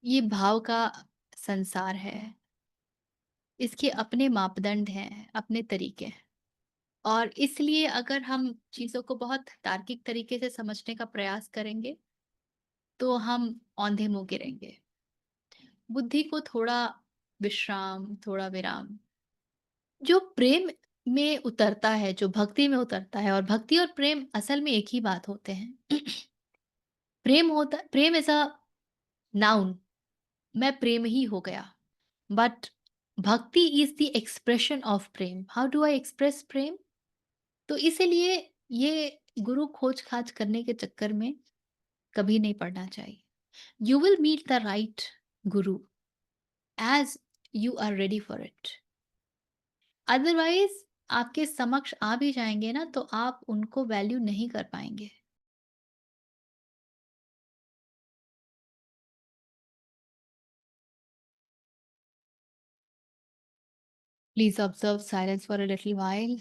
ये भाव का संसार है। इसके अपने मापदंड हैं, अपने तरीके हैं और इसलिए अगर हम चीज़ों को बहुत तार्किक तरीके से समझने का प्रयास करेंगे, तो हम औंधे मुँह गिरेंगे। बुद्धि को थोड़ा विश्राम, थोड़ा विराम, जो प्रेम में उतरता है, जो भक्ति में उतरता है और भक्ति और प्रेम असल में एक ही बात होते हैं। प्रेम इज़ अ नाउन, मैं प्रेम ही हो गया। But bhakti is the expression of prem. How do I express prem? तो इसीलिए ये गुरु खोज खाज करने के चक्कर में कभी नहीं पड़ना चाहिए। You will meet the right guru as you are ready for it. Otherwise आपके समक्ष आ भी जाएंगे ना, तो आप उनको वैल्यू नहीं कर पाएंगे। Please observe silence for a little while.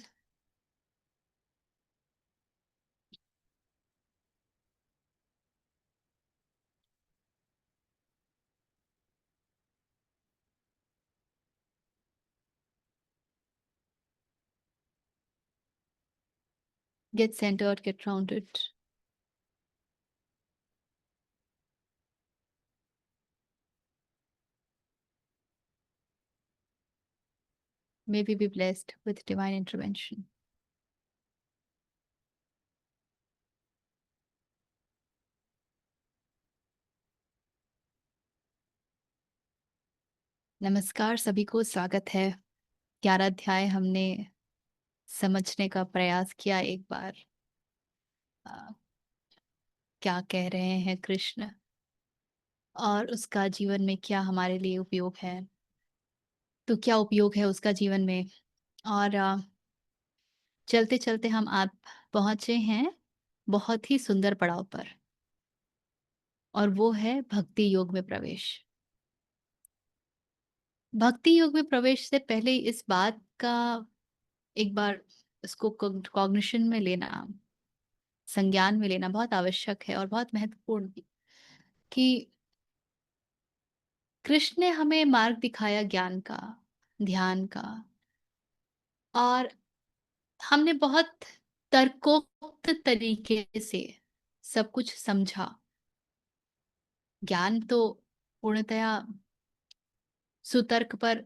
Get centered, get grounded. May we be blessed with divine intervention. नमस्कार सभी को, स्वागत है। 11 अध्याय हमने समझने का प्रयास किया एक बार। अ, क्या कह रहे हैं कृष्ण और उसका जीवन में क्या हमारे लिए उपयोग है। तो क्या उपयोग है उसका जीवन में। और चलते चलते हम आप पहुंचे हैं बहुत ही सुंदर पड़ाव पर, और वो है भक्ति योग में प्रवेश। भक्ति योग में प्रवेश से पहले इस बात का एक बार इसको कॉग्निशन में लेना, संज्ञान में लेना बहुत आवश्यक है और बहुत महत्वपूर्ण भी, कि कृष्ण ने हमें मार्ग दिखाया ज्ञान का, ध्यान का, और हमने बहुत तर्कोक्त तरीके से सब कुछ समझा। ज्ञान तो पूर्णतया सुतर्क पर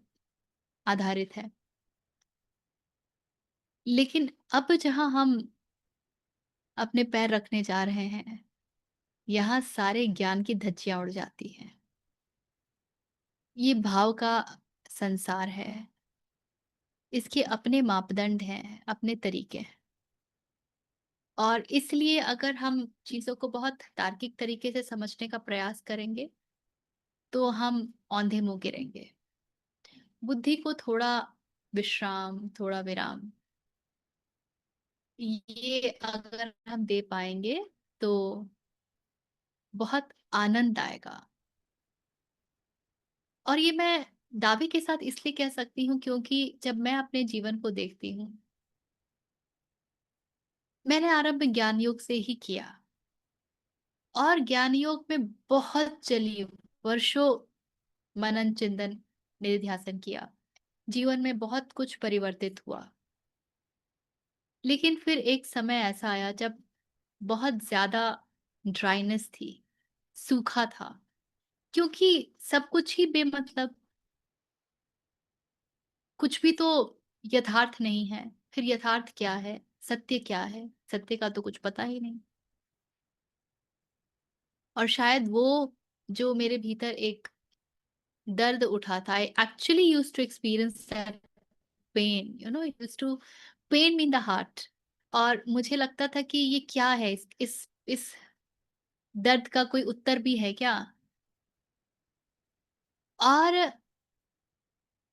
आधारित है। लेकिन अब जहां हम अपने पैर रखने जा रहे हैं, यहाँ सारे ज्ञान की धज्जियां उड़ जाती हैं। ये भाव का संसार है। इसके अपने मापदंड हैं, अपने तरीके हैं और इसलिए अगर हम चीज़ों को बहुत तार्किक तरीके से समझने का प्रयास करेंगे, तो हम औंधे मुँह गिरेंगे। बुद्धि को थोड़ा विश्राम, थोड़ा विराम, ये अगर हम दे पाएँगे, तो बहुत आनंद आएगा। और ये मैं दावे के साथ इसलिए कह सकती हूँ क्योंकि जब मैं अपने जीवन को देखती हूँ, मैंने आरंभ ज्ञान योग से ही किया और ज्ञान योग में बहुत चली, वर्षों मनन चिंतन निधिध्यासन किया। जीवन में बहुत कुछ परिवर्तित हुआ। लेकिन फिर एक समय ऐसा आया जब बहुत ज्यादा ड्राइनेस थी, सूखा था, क्योंकि सब कुछ ही बेमतलब, कुछ भी तो यथार्थ नहीं है। फिर यथार्थ क्या है, सत्य क्या है, सत्य का तो कुछ पता ही नहीं। और शायद वो जो मेरे भीतर एक दर्द उठा था, I actually used to experience that pain, it used to pain me in the heart. और मुझे लगता था कि ये क्या है, इस दर्द का कोई उत्तर भी है क्या। और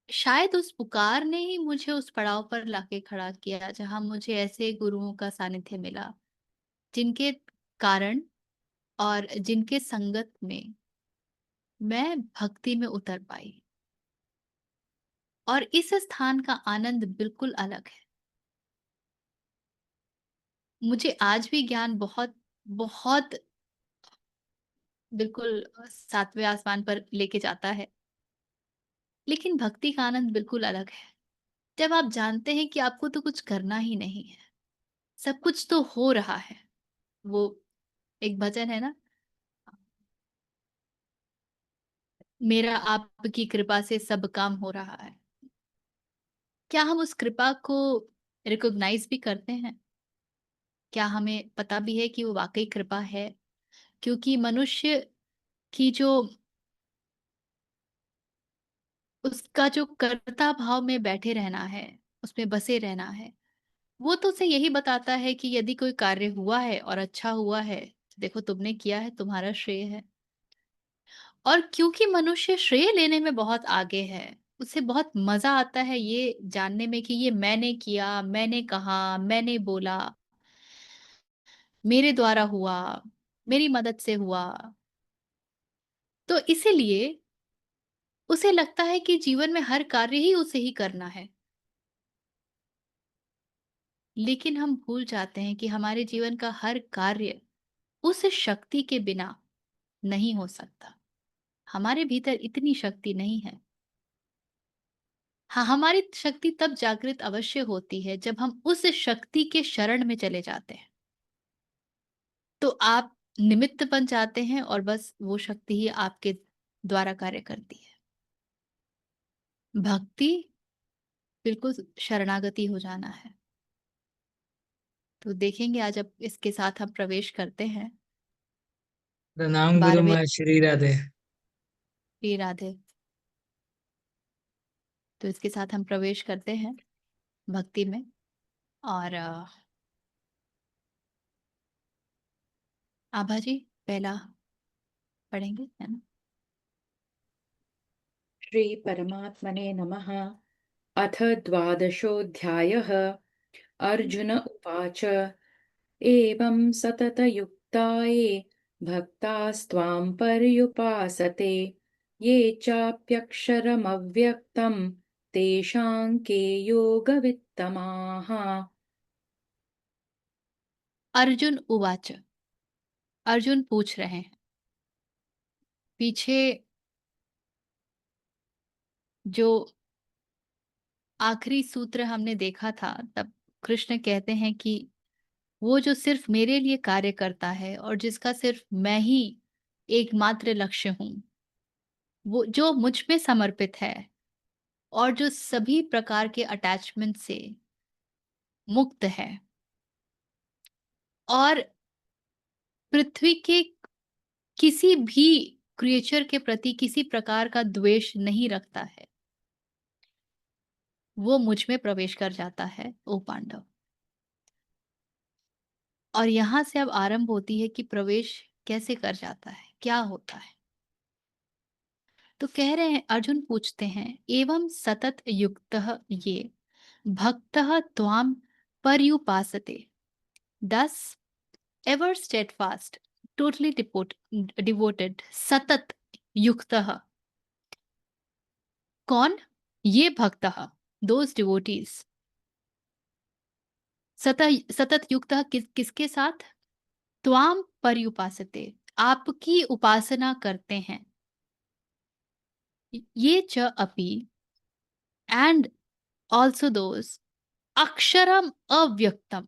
शायद उस पुकार ने ही मुझे उस पड़ाव पर लाके खड़ा किया जहां मुझे ऐसे गुरुओं का सानिध्य मिला, जिनके कारण और जिनके संगत में मैं भक्ति में उतर पाई। और इस स्थान का आनंद बिल्कुल अलग है। मुझे आज भी ज्ञान बहुत बहुत बिल्कुल 7वें आसमान पर लेके जाता है। लेकिन भक्ति का आनंद बिल्कुल अलग है। जब आप जानते हैं कि आपको तो कुछ करना ही नहीं है, सब कुछ तो हो रहा है। वो एक भजन है ना, मेरा आपकी कृपा से सब काम हो रहा है। क्या हम उस कृपा को रिकॉग्नाइज़ भी करते हैं? क्या हमें पता भी है कि वो वाक़ई कृपा है? क्योंकि मनुष्य की जो उसका जो कर्ता भाव में बैठे रहना है, उसमें बसे रहना है, वो तो उसे यही बताता है कि यदि कोई कार्य हुआ है और अच्छा हुआ है, तो देखो तुमने किया है, तुम्हारा श्रेय है। और क्योंकि मनुष्य श्रेय लेने में बहुत आगे है, उसे बहुत मज़ा आता है ये जानने में कि ये मैंने किया, मैंने कहा, मैंने बोला, मेरे द्वारा हुआ, मेरी मदद से हुआ। तो इसीलिए उसे लगता है कि जीवन में हर कार्य ही उसे ही करना है। लेकिन हम भूल जाते हैं कि हमारे जीवन का हर कार्य उस शक्ति के बिना नहीं हो सकता। हमारे भीतर इतनी शक्ति नहीं है। हाँ, हमारी शक्ति तब जागृत अवश्य होती है जब हम उस शक्ति के शरण में चले जाते हैं। तो आप निमित्त बन जाते हैं और बस वो शक्ति ही आपके द्वारा कार्य करती है। भक्ति बिल्कुल शरणागति हो जाना है। तो देखेंगे आज अब इसके साथ हम प्रवेश करते हैं प्रणाम गुरु 12वें माँ श्री राधे। श्री राधे। तो इसके साथ हम प्रवेश करते हैं भक्ति में और आभा जी पहला पढ़ेंगे, है ना? श्रीपरमात्मने नमः। अथ द्वादशोऽध्यायः। अर्जुन उवाच एवं सततयुक्ता ये भक्तास्त्वां पर्युपासते ये चाप्यक्षरमव्यक्तं तेषां के योगवित्तमाः। अर्जुन उवाच, अर्जुन पूछ रहे हैं। पीछे जो आखिरी सूत्र हमने देखा था, तब कृष्ण कहते हैं कि वो जो सिर्फ मेरे लिए कार्य करता है और जिसका सिर्फ मैं ही एकमात्र लक्ष्य हूँ, वो जो मुझ में समर्पित है और जो सभी प्रकार के अटैचमेंट से मुक्त है और पृथ्वी के किसी भी क्रिएचर के प्रति किसी प्रकार का द्वेष नहीं रखता है, वो मुझ में प्रवेश कर जाता है, ओ पांडव। और यहाँ से अब आरंभ होती है कि प्रवेश कैसे कर जाता है, क्या होता है। तो कह रहे हैं, अर्जुन पूछते हैं, एवं सतत युक्तः ये भक्तः त्वाम पर्युपासते, दस एवर स्टेडफास्ट, टोटली डिवोटेड, सतत युक्तः। कौन? ये भक्तः, दोज डिवोटीज। सतत युक्तः किसके साथ? त्वाम पर्युपासते, आपकी उपासना करते हैं। ये च अपि, एंड ऑल्सो दोज, अक्षरम अव्यक्तम,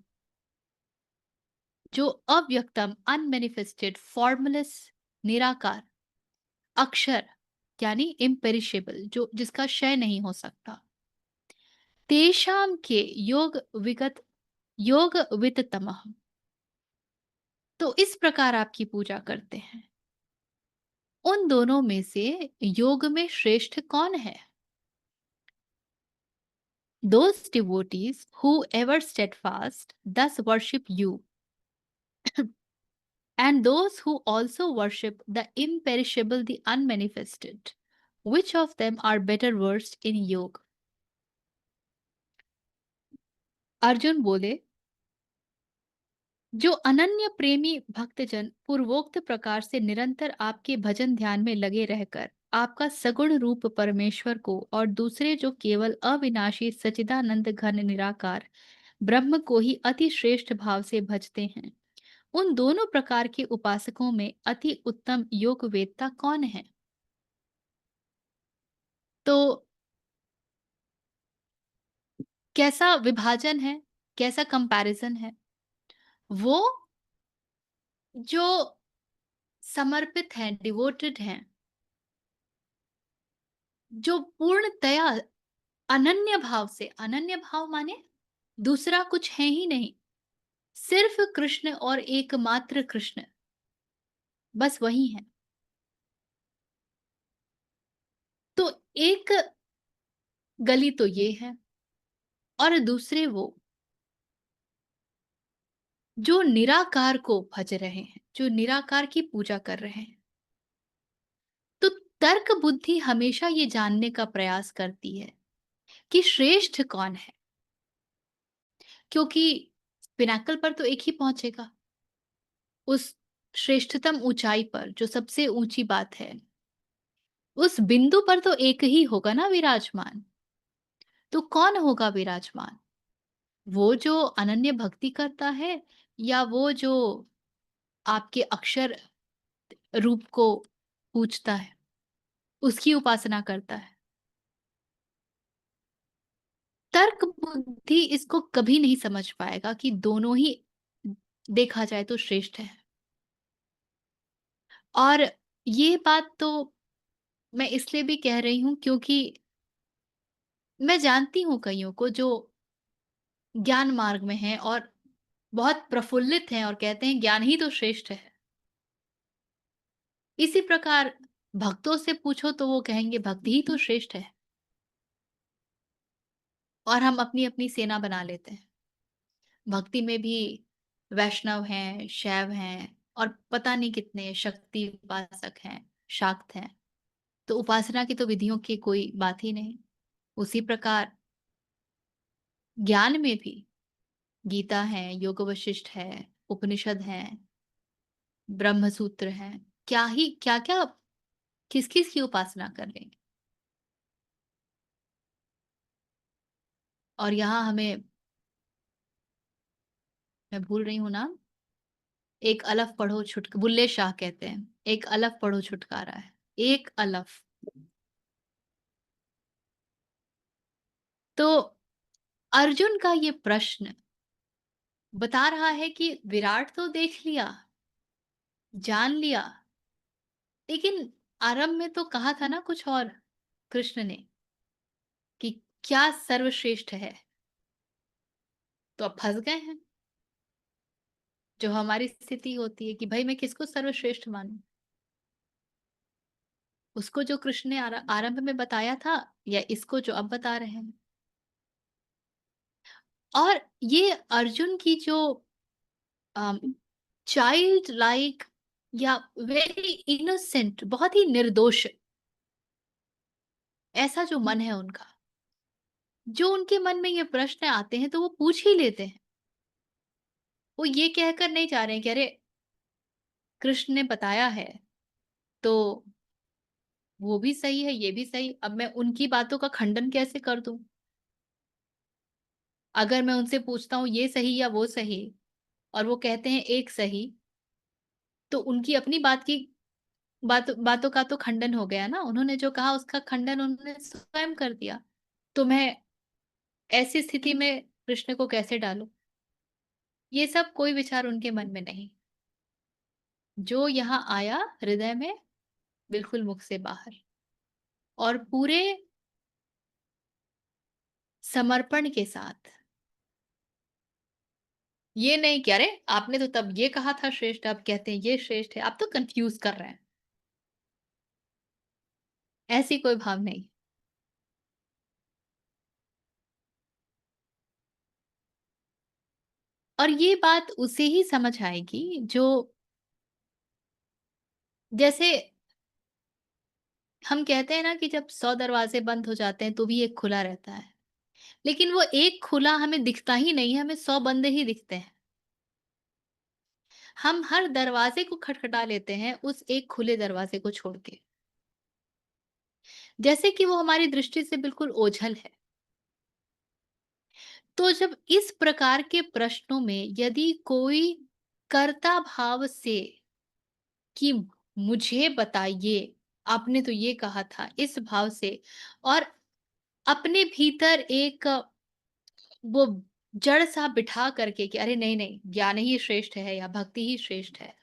जो अव्यक्तम अनमेनिफेस्टेड फॉर्मलेस निराकार अक्षर यानी इम्पेरिशेबल, जो जिसका क्षय नहीं हो सकता, तेषाम के योग वित्तमः, तो इस प्रकार आपकी पूजा करते हैं। उन दोनों में से योग में श्रेष्ठ कौन है? Those devotees who ever steadfast thus worship you, and those who also worship the imperishable, the unmanifested. Which of them are better versed in योग? अर्जुन बोले, जो अनन्य प्रेमी भक्तजन पूर्वोक्त प्रकार से निरंतर आपके भजन ध्यान में लगे रहकर आपका सगुण रूप परमेश्वर को और दूसरे जो केवल अविनाशी सचिदानंद घन निराकार ब्रह्म को ही अति श्रेष्ठ भाव से भजते हैं, उन दोनों प्रकार के उपासकों में अति उत्तम योग वेदता कौन है? तो कैसा विभाजन है, कैसा कंपैरिजन है? वो जो समर्पित हैं, डिवोटेड हैं, जो पूर्णतया अनन्य भाव माने दूसरा कुछ है ही नहीं, सिर्फ कृष्ण और एकमात्र कृष्ण, बस वही हैं। तो एक गली तो ये है और दूसरे वो जो निराकार को भज रहे हैं, जो निराकार की पूजा कर रहे हैं। तो तर्क बुद्धि हमेशा ये जानने का प्रयास करती है कि श्रेष्ठ कौन है, क्योंकि पिनाकल पर तो एक ही पहुंचेगा, उस श्रेष्ठतम ऊंचाई पर जो सबसे ऊंची बात है, उस बिंदु पर तो एक ही होगा ना विराजमान। तो कौन होगा विराजमान? वो जो अनन्य भक्ति करता है या वो जो आपके अक्षर रूप को पूजता है, उसकी उपासना करता है? तर्क बुद्धि इसको कभी नहीं समझ पाएगा कि दोनों ही देखा जाए तो श्रेष्ठ है। और ये बात तो मैं इसलिए भी कह रही हूँ क्योंकि मैं जानती हूँ कइयों को जो ज्ञान मार्ग में हैं और बहुत प्रफुल्लित हैं और कहते हैं ज्ञान ही तो श्रेष्ठ है। इसी प्रकार भक्तों से पूछो तो वो कहेंगे भक्ति ही तो श्रेष्ठ है। और हम अपनी-अपनी सेना बना लेते हैं। भक्ति में भी वैष्णव हैं, शैव हैं और पता नहीं कितने शक्ति उपासक हैं, शाक्त हैं। तो उपासना की तो विधियों की कोई बात ही नहीं। उसी प्रकार ज्ञान में भी गीता है, योग वशिष्ठ है, उपनिषद हैं, ब्रह्म सूत्र हैं। क्या ही क्या-क्या किस-किस की उपासना कर लेंगे। और यहाँ हमें मैं भूल रही हूँ नाम, एक अलफ पढ़ो बुल्ले शाह कहते हैं, एक अलफ पढ़ो छुटकारा है। एक अलफ। तो अर्जुन का ये प्रश्न बता रहा है कि विराट तो देख लिया, जान लिया, लेकिन आरंभ में तो कहा था ना कुछ और कृष्ण ने कि क्या सर्वश्रेष्ठ है, तो अब फंस गए हैं। जो हमारी स्थिति होती है कि भाई मैं किसको सर्वश्रेष्ठ मानूं, उसको जो कृष्ण ने आरंभ में बताया था या इसको जो अब बता रहे हैं। और ये अर्जुन की जो चाइल्ड लाइक या वेरी इनोसेंट, बहुत ही निर्दोष ऐसा जो मन है उनका, जो उनके मन में ये प्रश्न आते हैं तो वो पूछ ही लेते हैं। वो ये कहकर नहीं जा रहे हैं कि अरे कृष्ण ने बताया है तो वो भी सही है, ये भी सही, अब मैं उनकी बातों का खंडन कैसे कर दूं? अगर मैं उनसे पूछता हूँ ये सही या वो सही और वो कहते हैं एक सही, तो उनकी अपनी बातों का तो खंडन हो गया ना। उन्होंने जो कहा उसका खंडन उन्होंने स्वयं कर दिया। तो मैं ऐसी स्थिति में कृष्ण को कैसे डालूं? ये सब कोई विचार उनके मन में नहीं। जो यहाँ आया हृदय में, बिल्कुल मुख से बाहर, और पूरे समर्पण के साथ। ये नहीं कि अरे आपने तो तब ये कहा था श्रेष्ठ, अब कहते हैं ये श्रेष्ठ है, आप तो कंफ्यूज कर रहे हैं। ऐसी कोई भाव नहीं। और ये बात उसे ही समझ आएगी जो, जैसे हम कहते हैं ना कि जब 100 दरवाजे बंद हो जाते हैं तो भी एक खुला रहता है। लेकिन वो एक खुला हमें दिखता ही नहीं है, हमें 100 बंद ही दिखते हैं। हम हर दरवाजे को खटखटा लेते हैं उस एक खुले दरवाजे को छोड़ के। जैसे कि वो हमारी दृष्टि से बिल्कुल ओझल है। तो जब इस प्रकार के प्रश्नों में यदि कोई कर्ता भाव से कि मुझे बताइए, आपने तो ये कहा था, इस भाव से, और अपने भीतर एक वो जड़ सा बिठा करके कि अरे नहीं नहीं, ज्ञान ही श्रेष्ठ है या भक्ति ही श्रेष्ठ है,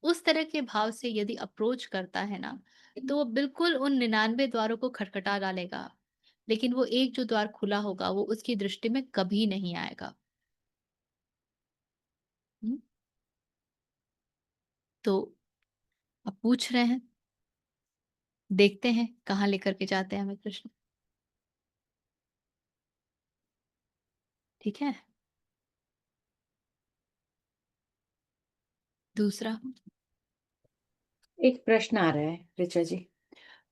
उस तरह के भाव से यदि अप्रोच करता है ना, तो वो बिल्कुल उन 99 द्वारों को खटखटा डालेगा, लेकिन वो एक जो द्वार खुला होगा वो उसकी दृष्टि में कभी नहीं आएगा। हम्म? तो अब पूछ रहे हैं, देखते हैं कहाँ लेकर के जाते हैं हमें कृष्ण। ठीक है। दूसरा। एक प्रश्न आ रहा है ऋचा जी।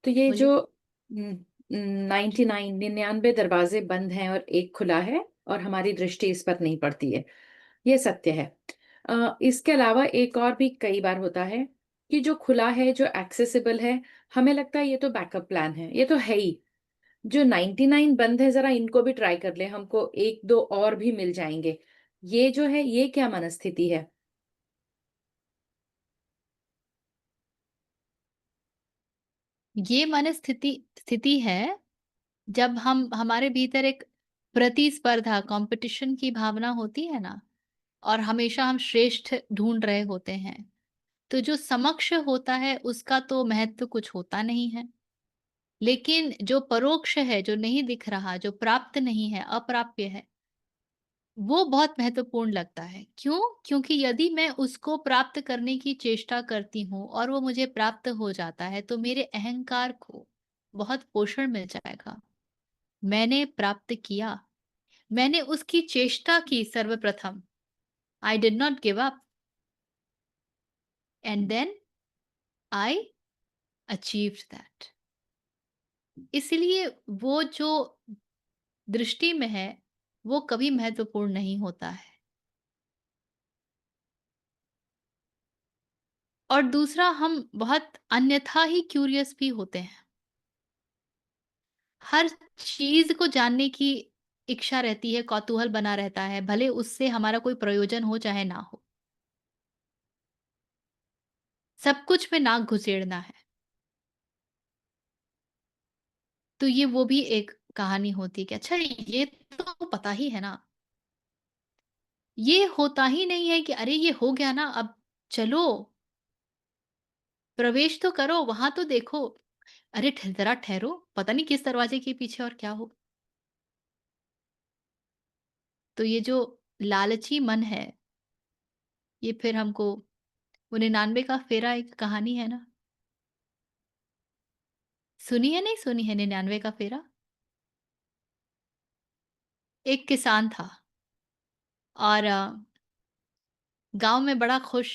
तो ये जो बोलिए। 99 99 दरवाजे बंद हैं और एक खुला है और हमारी दृष्टि इस पर नहीं पड़ती है, ये सत्य है। इसके अलावा एक और भी कई बार होता है कि जो खुला है, जो एक्सेसिबल है, हमें लगता है ये तो बैकअप प्लान है, ये तो है ही। जो 99 बंद है, जरा इनको भी ट्राई कर ले, हमको एक दो और भी मिल जाएंगे। ये जो है, ये क्या मनस्थिति है? ये स्थिति है जब हम हमारे भीतर एक प्रतिस्पर्धा कंपटीशन की भावना होती है ना, और हमेशा हम श्रेष्ठ ढूंढ रहे होते हैं, तो जो समक्ष होता है उसका तो महत्व कुछ होता नहीं है, लेकिन जो परोक्ष है, जो नहीं दिख रहा, जो प्राप्त नहीं है, अप्राप्य है, वो बहुत महत्वपूर्ण लगता है। क्यों? क्योंकि यदि मैं उसको प्राप्त करने की चेष्टा करती हूँ और वो मुझे प्राप्त हो जाता है, तो मेरे अहंकार को बहुत पोषण मिल जाएगा। मैंने प्राप्त किया, मैंने उसकी चेष्टा की सर्वप्रथम। I did not give up and then I achieved that. इसलिए वो जो दृष्टि में है, वो कभी महत्वपूर्ण नहीं होता है। और दूसरा, हम बहुत अन्यथा ही क्यूरियस भी होते हैं। हर चीज़ को जानने की इच्छा रहती है, कौतूहल बना रहता है, भले उससे हमारा कोई प्रयोजन हो चाहे ना हो। सब कुछ में नाक घुसेड़ना है। तो ये वो भी एक कहानी होती है कि अच्छा, ये तो पता ही है ना। ये होता ही नहीं है कि अरे ये हो गया ना, अब चलो, प्रवेश तो करो, वहाँ तो देखो। अरे ज़रा ठहरो, पता नहीं किस दरवाजे के पीछे और क्या हो। तो ये जो लालची मन है, ये फिर हमको, वो 99 का फेरा एक कहानी है ना। सुनी है, नहीं सुनी है 99 का फेरा? एक किसान था और गाँव में बड़ा खुश,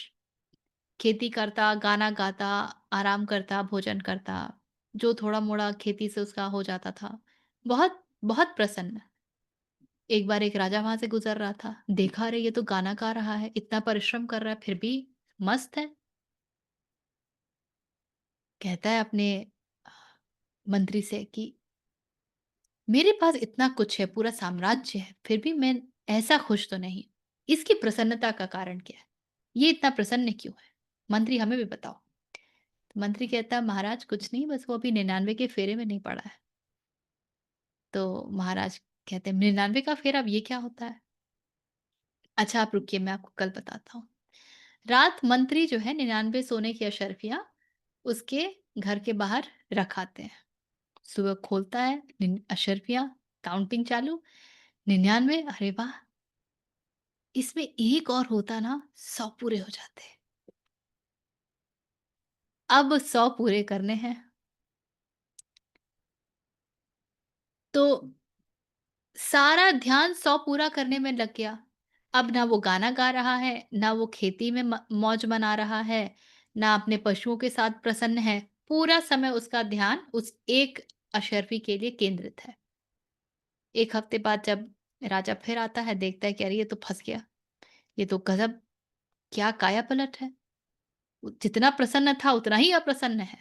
खेती करता, गाना गाता, आराम करता, भोजन करता, जो थोड़ा-मोड़ा खेती से उसका हो जाता था। बहुत, बहुत प्रसन्न। एक बार एक राजा वहाँ से गुज़र रहा था, देखा अरे ये तो गाना गा रहा है, इतना परिश्रम कर रहा है, फिर भी मस्त है। कहता है अपने अ, मंत्री से कि मेरे पास इतना कुछ है, पूरा साम्राज्य है, फिर भी मैं ऐसा खुश तो नहीं। इसकी प्रसन्नता का कारण क्या है? ये इतना प्रसन्न क्यों है? मंत्री हमें भी बताओ। तो मंत्री कहता है महाराज कुछ नहीं, बस वो अभी 99 के फेरे में नहीं पड़ा है। तो महाराज कहते हैं 99 का फेरा, अब ये क्या होता है? अच्छा आप रुकिए, मैं आपको कल बताता हूँ। रात मंत्री जो है 99 सोने की अशर्फियाँ उसके घर के बाहर रख आते हैं। सुबह खोलता है, अशर्फियाँ, काउंटिंग चालू, 99, अरे वाह! इसमें एक और होता ना, 100 पूरे हो जाते। अब 100 पूरे करने हैं। तो सारा ध्यान 100 पूरा करने में लग गया। अब ना वो गाना गा रहा है, ना वो खेती में मौज मना रहा है, ना अपने पशुओं के साथ प्रसन्न है। पूरा समय उसका ध्यान उस एक अशर्फी के लिए केंद्रित है। 1 हफ्ते बाद जब राजा फिर आता है, देखता है कि अरे ये तो फँस गया। ये तो गज़ब, क्या काया-पलट है। वो जितना प्रसन्न था उतना ही अप्रसन्न है।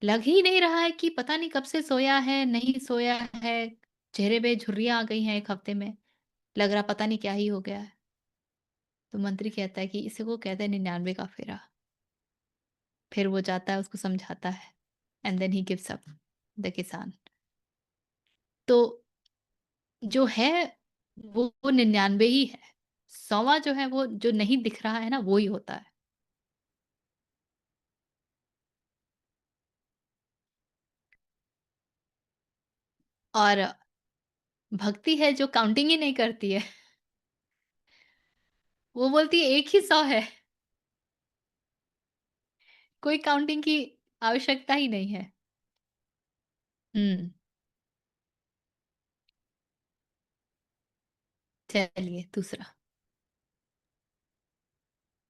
लग ही नहीं रहा है कि पता नहीं कब से सोया है, नहीं सोया है। चेहरे पे झुर्रियाँ आ गई हैं 1 हफ्ते में। लग रहा पता नहीं क्या ही हो गया है। तो मंत्री कहता है कि इसी को कहते हैं 99 का फेरा। फिर वो जाता है, उसको समझाता है and then he gives up the किसान। तो जो है वो 99 ही है। 100वां जो है वो जो नहीं दिख रहा है ना, वो ही होता है। और भक्ति है जो काउंटिंग ही नहीं करती है। वो बोलती है एक ही 100 है, कोई काउंटिंग की आवश्यकता ही नहीं है। हुँ, चलिए दूसरा।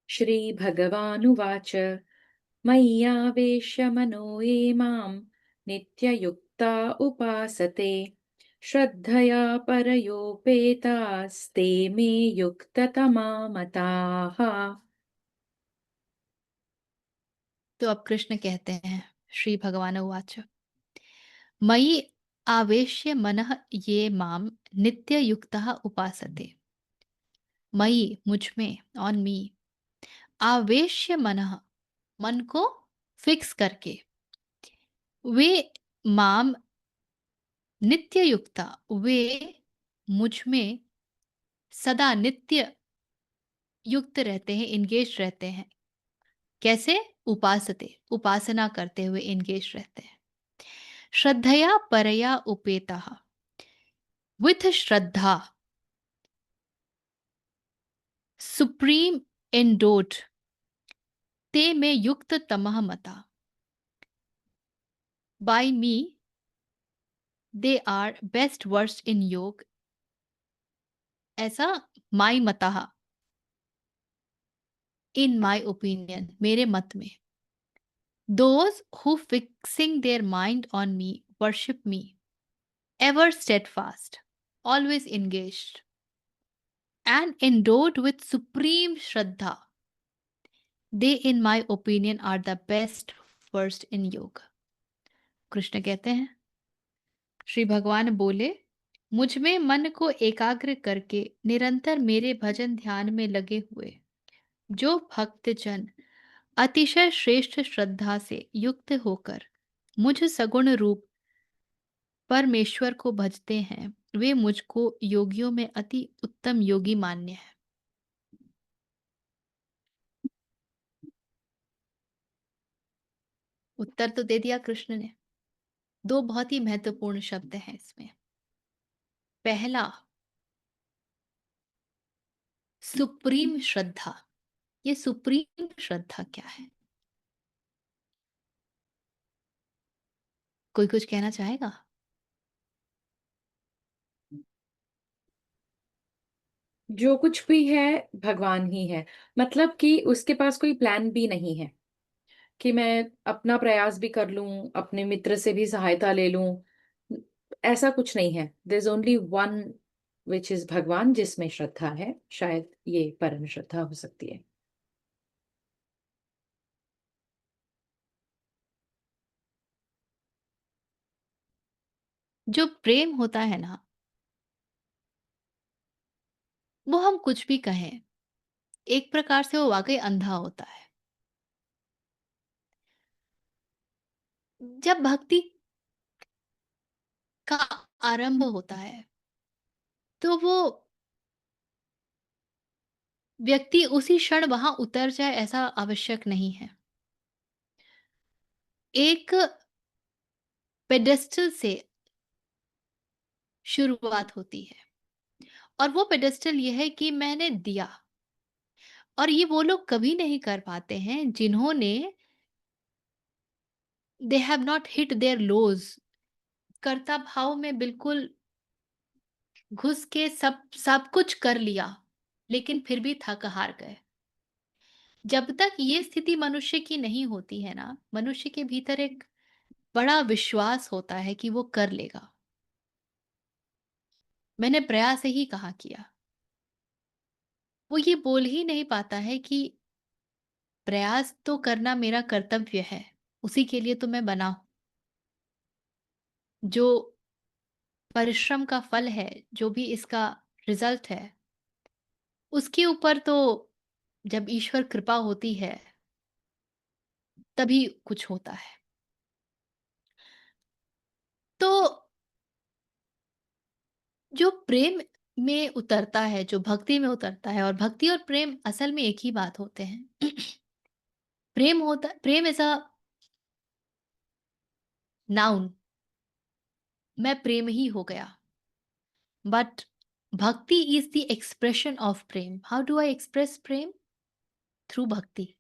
श्रीभगवानुवाच मय्यावेश्य मनो ये मां नित्ययुक्ता उपासते श्रद्धया परयोपेतास्ते मे युक्ततमा मताः। तो अब कृष्ण कहते हैं, श्री भगवान उवाच मयि आवेश्य मनः ये मां नित्ययुक्तः उपासते। मयि मुझ में, ऑन मी, आवेश्य मनः मन को फिक्स करके, वे माम नित्ययुक्ता, वे मुझ में सदा नित्य युक्त रहते हैं, एंगेज रहते हैं। कैसे? उपासते, उपासना करते हुए एंगेज रहते हैं। श्रद्धया परया उपेता, विथ श्रद्धा, सुप्रीम एंडोट, ते में युक्त तमह मता। By me they are best versed in yoga, ऐसा माई मतः, इन माई ओपिनियन, मेरे मत में। Those who fixing their mind on me worship me, ever steadfast, always engaged, and endowed with supreme Shraddha. They, in my opinion, are the best versed in yoga. Krishna कहते हैं, श्री भगवान बोले, मुझ में मन को एकाग्र करके निरंतर मेरे भजन ध्यान में लगे हुए जो भक्तजन अतिशय श्रेष्ठ श्रद्धा से युक्त होकर मुझ सगुण रूप परमेश्वर को भजते हैं, वे मुझको योगियों में अति उत्तम योगी मान्य है। उत्तर तो दे दिया कृष्ण ने। दो बहुत ही महत्वपूर्ण शब्द हैं इसमें। पहला, सुप्रीम श्रद्धा। ये सुप्रीम श्रद्धा क्या है? कोई कुछ कहना चाहेगा? जो कुछ भी है भगवान ही है। मतलब कि उसके पास कोई प्लान भी नहीं है कि मैं अपना प्रयास भी कर लूं, अपने मित्र से भी सहायता ले लूं। ऐसा कुछ नहीं है। There is only one which is भगवान, जिसमें श्रद्धा है। शायद ये परम श्रद्धा हो सकती है। जो प्रेम होता है ना, वो हम कुछ भी कहें, एक प्रकार से वो वाकई अंधा होता है। जब भक्ति का आरंभ होता है, तो वो व्यक्ति उसी क्षण वहां उतर जाए ऐसा आवश्यक नहीं है। एक पेडेस्टल से शुरुआत होती है, और वो पेडेस्टल ये है कि मैंने दिया। और ये वो लोग कभी नहीं कर पाते हैं जिन्होंने they have not hit their lows, कर्ता भाव में बिल्कुल घुस के सब सब कुछ कर लिया, लेकिन फिर भी थक हार गए। जब तक ये स्थिति मनुष्य की नहीं होती है ना, मनुष्य के भीतर एक बड़ा विश्वास होता है कि वो कर लेगा। मैंने प्रयास ही कहा किया। वो ये बोल ही नहीं पाता है कि प्रयास तो करना मेरा कर्तव्य है, उसी के लिए तो मैं बना हूं। जो परिश्रम का फल है, जो भी इसका रिजल्ट है, उसके ऊपर तो जब ईश्वर कृपा होती है, तभी कुछ होता है। तो जो प्रेम में उतरता है, जो भक्ति में उतरता है, और भक्ति और प्रेम असल में एक ही बात होते हैं। प्रेम इज़ अ नाउन, मैं प्रेम ही हो गया। बट भक्ति is the expression of prem. How do I express Prem? Through भक्ति।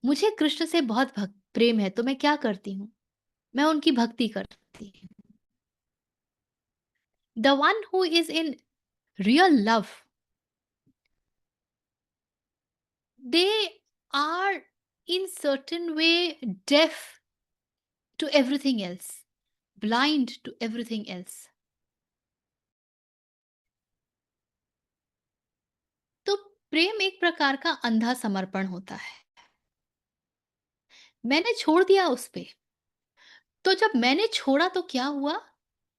मुझे कृष्ण से बहुत प्रेम है, तो मैं क्या करती हूँ? मैं उनकी भक्ति करती हूँ। The one who is in real love, they are in certain way deaf to everything else, blind to everything else. तो प्रेम एक प्रकार का अंधा समर्पण होता है। मैंने छोड़ दिया उस पे। तो जब मैंने छोड़ा तो क्या हुआ?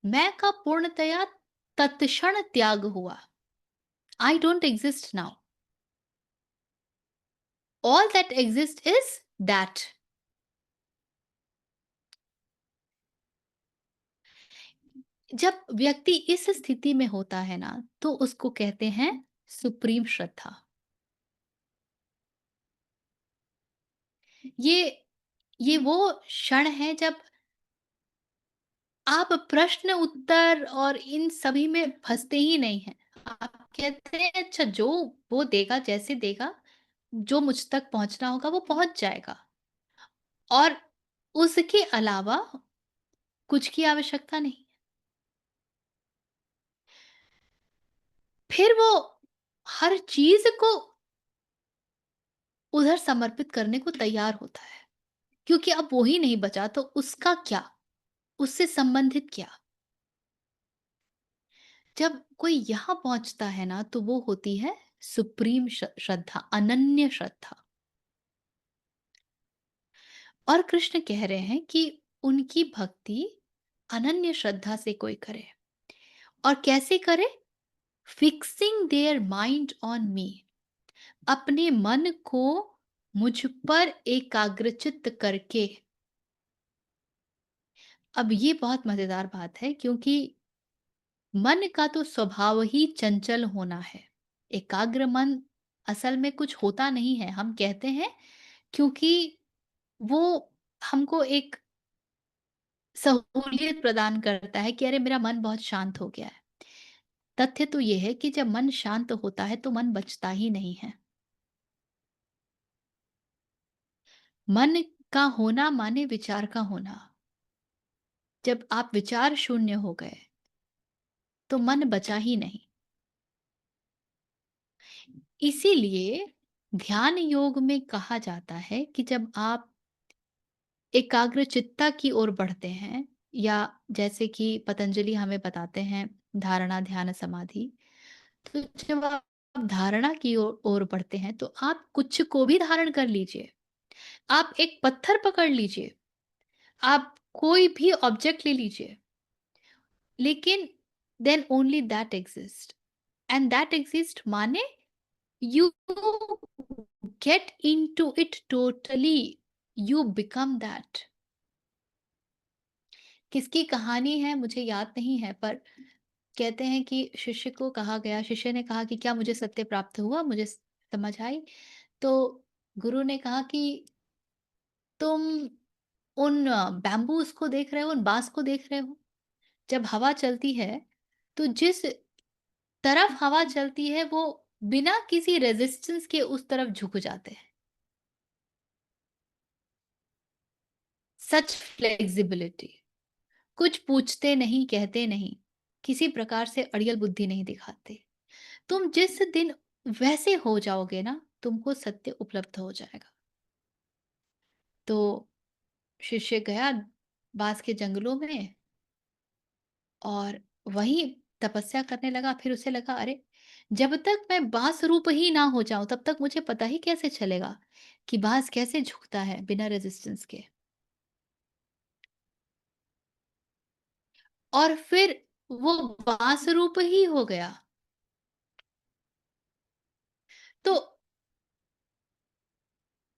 मैं का पूर्णतया तत्क्षण त्याग हुआ। I don't exist now. All that exist is that. जब व्यक्ति इस स्थिति में होता है ना, तो उसको कहते हैं सुप्रीम श्रद्धा। ये ये वो क्षण है जब आप प्रश्न उत्तर और इन सभी में फँसते ही नहीं हैं। आप कहते हैं अच्छा जो वो देगा, जैसे देगा, जो मुझ तक पहुँचना होगा वो पहुँच जाएगा, और उसके अलावा कुछ की आवश्यकता नहीं। फिर वो हर चीज़ को उधर समर्पित करने को तैयार होता है, क्योंकि अब वो ही नहीं बचा तो उसका क्या? उससे संबंधित क्या? जब कोई यहाँ पहुँचता है ना, तो वो होती है सुप्रीम श्रद्धा, अनन्य श्रद्धा। और कृष्ण कह रहे हैं कि उनकी भक्ति अनन्य श्रद्धा से कोई करे, और कैसे करे? Fixing their mind on me, अपने मन को मुझ पर एकाग्रचित्त करके। अब ये बहुत मजेदार बात है, क्योंकि मन का तो स्वभाव ही चंचल होना है। एकाग्र मन असल में कुछ होता नहीं है, हम कहते हैं, क्योंकि वो हमको एक सहूलियत प्रदान करता है कि अरे मेरा मन बहुत शांत हो गया है। तथ्य तो ये है कि जब मन शांत होता है तो मन बचता ही नहीं है। मन का होना माने विचार का होना। जब आप विचार शून्य हो गए तो मन बचा ही नहीं। इसीलिए ध्यान योग में कहा जाता है कि जब आप एकाग्रचित्ता की ओर बढ़ते हैं, या जैसे कि पतंजलि हमें बताते हैं धारणा ध्यान समाधि, तो जब आप धारणा की ओर बढ़ते हैं तो आप कुछ को भी धारण कर लीजिए। आप एक पत्थर पकड़ लीजिए, आप कोई भी ऑब्जेक्ट ले लीजिए, लेकिन then only that exist. And that exist माने you get into it totally, you become that. किसकी कहानी है मुझे याद नहीं है, पर कहते हैं कि शिष्य को कहा गया, शिष्य ने कहा कि क्या मुझे सत्य प्राप्त हुआ, मुझे समझ आई? तो गुरु ने कहा कि तुम उन बैम्बूज को देख रहे हो, उन बांस को देख रहे हो, जब हवा चलती है तो जिस तरफ हवा चलती है वो बिना किसी रेजिस्टेंस के उस तरफ झुक जाते हैं। सच फ्लेक्सिबिलिटी। कुछ पूछते नहीं, कहते नहीं, किसी प्रकार से अड़ियल बुद्धि नहीं दिखाते। तुम जिस दिन वैसे हो जाओगे ना, तुमको सत्य उपलब्ध हो जाएगा। तो शिष्य गया बांस के जंगलों में और वहीं तपस्या करने लगा। फिर उसे लगा अरे, जब तक मैं बांस रूप ही ना हो जाऊं तब तक मुझे पता ही कैसे चलेगा कि बांस कैसे झुकता है बिना रेजिस्टेंस के। और फिर वो बांस रूप ही हो गया। तो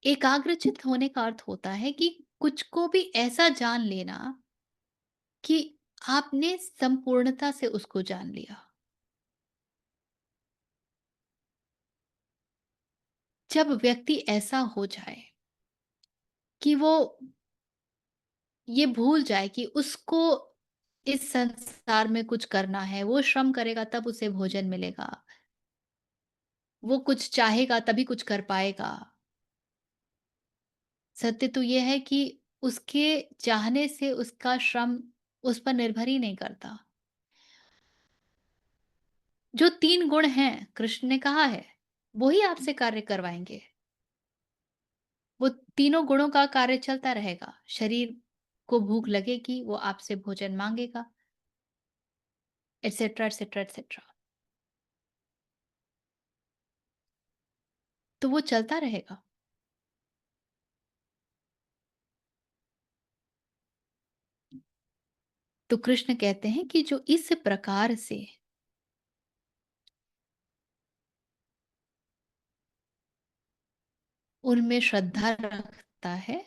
एकाग्रचित्त होने का अर्थ होता है कि कुछ को भी ऐसा जान लेना कि आपने संपूर्णता से उसको जान लिया। जब व्यक्ति ऐसा हो जाए कि वो ये भूल जाए कि उसको इस संसार में कुछ करना है, वो श्रम करेगा तब उसे भोजन मिलेगा, वो कुछ चाहेगा तभी कुछ कर पाएगा। सत्य तो ये है कि उसके चाहने से उसका श्रम उस पर निर्भर ही नहीं करता। जो 3 गुण हैं, कृष्ण ने कहा है, वो ही आपसे कार्य करवाएँगे। वो तीनों गुणों का कार्य चलता रहेगा। शरीर को भूख लगेगी, वो आपसे भोजन माँगेगा, एटसेट्रा, एटसेट्रा, एटसेट्रा। तो वो चलता रहेगा। तो कृष्ण कहते हैं कि जो इस प्रकार से उनमें श्रद्धा रखता है,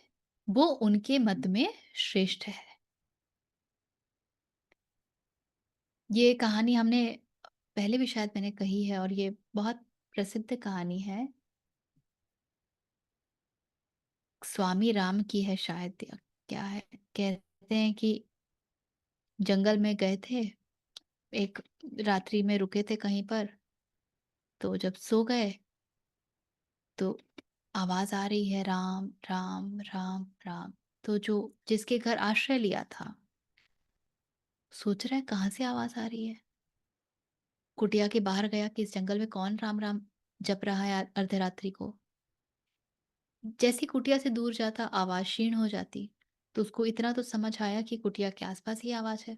वो उनके मत में श्रेष्ठ है। ये कहानी हमने पहले भी शायद मैंने कही है और ये बहुत प्रसिद्ध कहानी है। स्वामी राम की है शायद या क्या है। कहते हैं कि जंगल में गए थे, एक रात्रि में रुके थे कहीं पर, तो जब सो गए तो आवाज़ आ रही है राम, राम, राम, राम। तो जो जिसके घर आश्रय लिया था, सोच रहा है कहाँ से आवाज़ आ रही है? कुटिया के बाहर गया कि इस जंगल में कौन राम, राम जप रहा है अर्धरात्रि को। जैसे ही कुटिया से दूर जाता आवाज़ क्षीण हो जाती, तो उसको इतना तो समझ आया कि कुटिया के आस-पास ही आवाज़ है।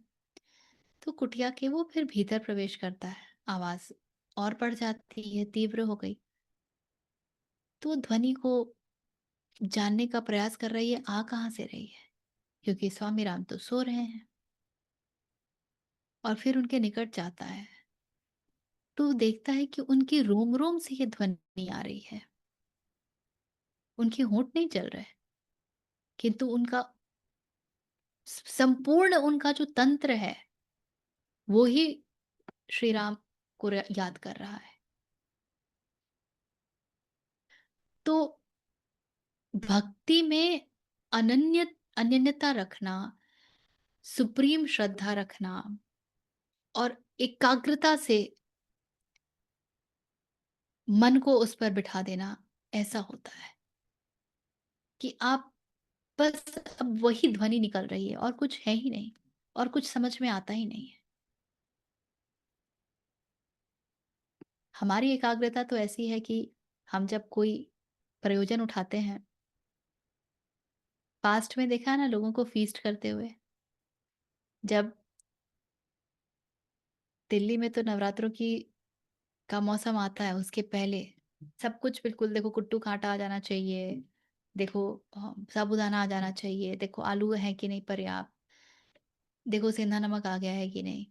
तो कुटिया के वो फिर भीतर प्रवेश करता है, आवाज़ और बढ़ जाती है, तीव्र हो गई। तो ध्वनि को जानने का प्रयास कर रही है, आ कहाँ से रही है? क्योंकि स्वामी राम तो सो रहे हैं। और फिर उनके निकट जाता है, तो देखता है कि उनकी रोम-रोम से ये ध्वनि आ रही है। उनके होंठ नहीं चल रहे, किंतु उनका संपूर्ण उनका जो तंत्र है, वो ही श्री राम को याद कर रहा है। तो भक्ति में अनन्यता रखना, सुप्रीम श्रद्धा रखना और एकाग्रता से मन को उस पर बिठा देना, ऐसा होता है कि आप बस अब वही ध्वनि निकल रही है और कुछ है ही नहीं और कुछ समझ में आता ही नहीं है। हमारी एकाग्रता तो ऐसी है कि हम जब कोई प्रयोजन उठाते हैं, पास्ट में देखा है ना लोगों को फीस्ट करते हुए। जब दिल्ली में तो नवरात्रों की का मौसम आता है, उसके पहले सब कुछ बिल्कुल देखो कुट्टू काँटा आ जाना चाहिए, देखो साबूदाना आ जाना चाहिए, देखो आलू है कि नहीं पर्याप्त, देखो सेंधा नमक आ गया है कि नहीं।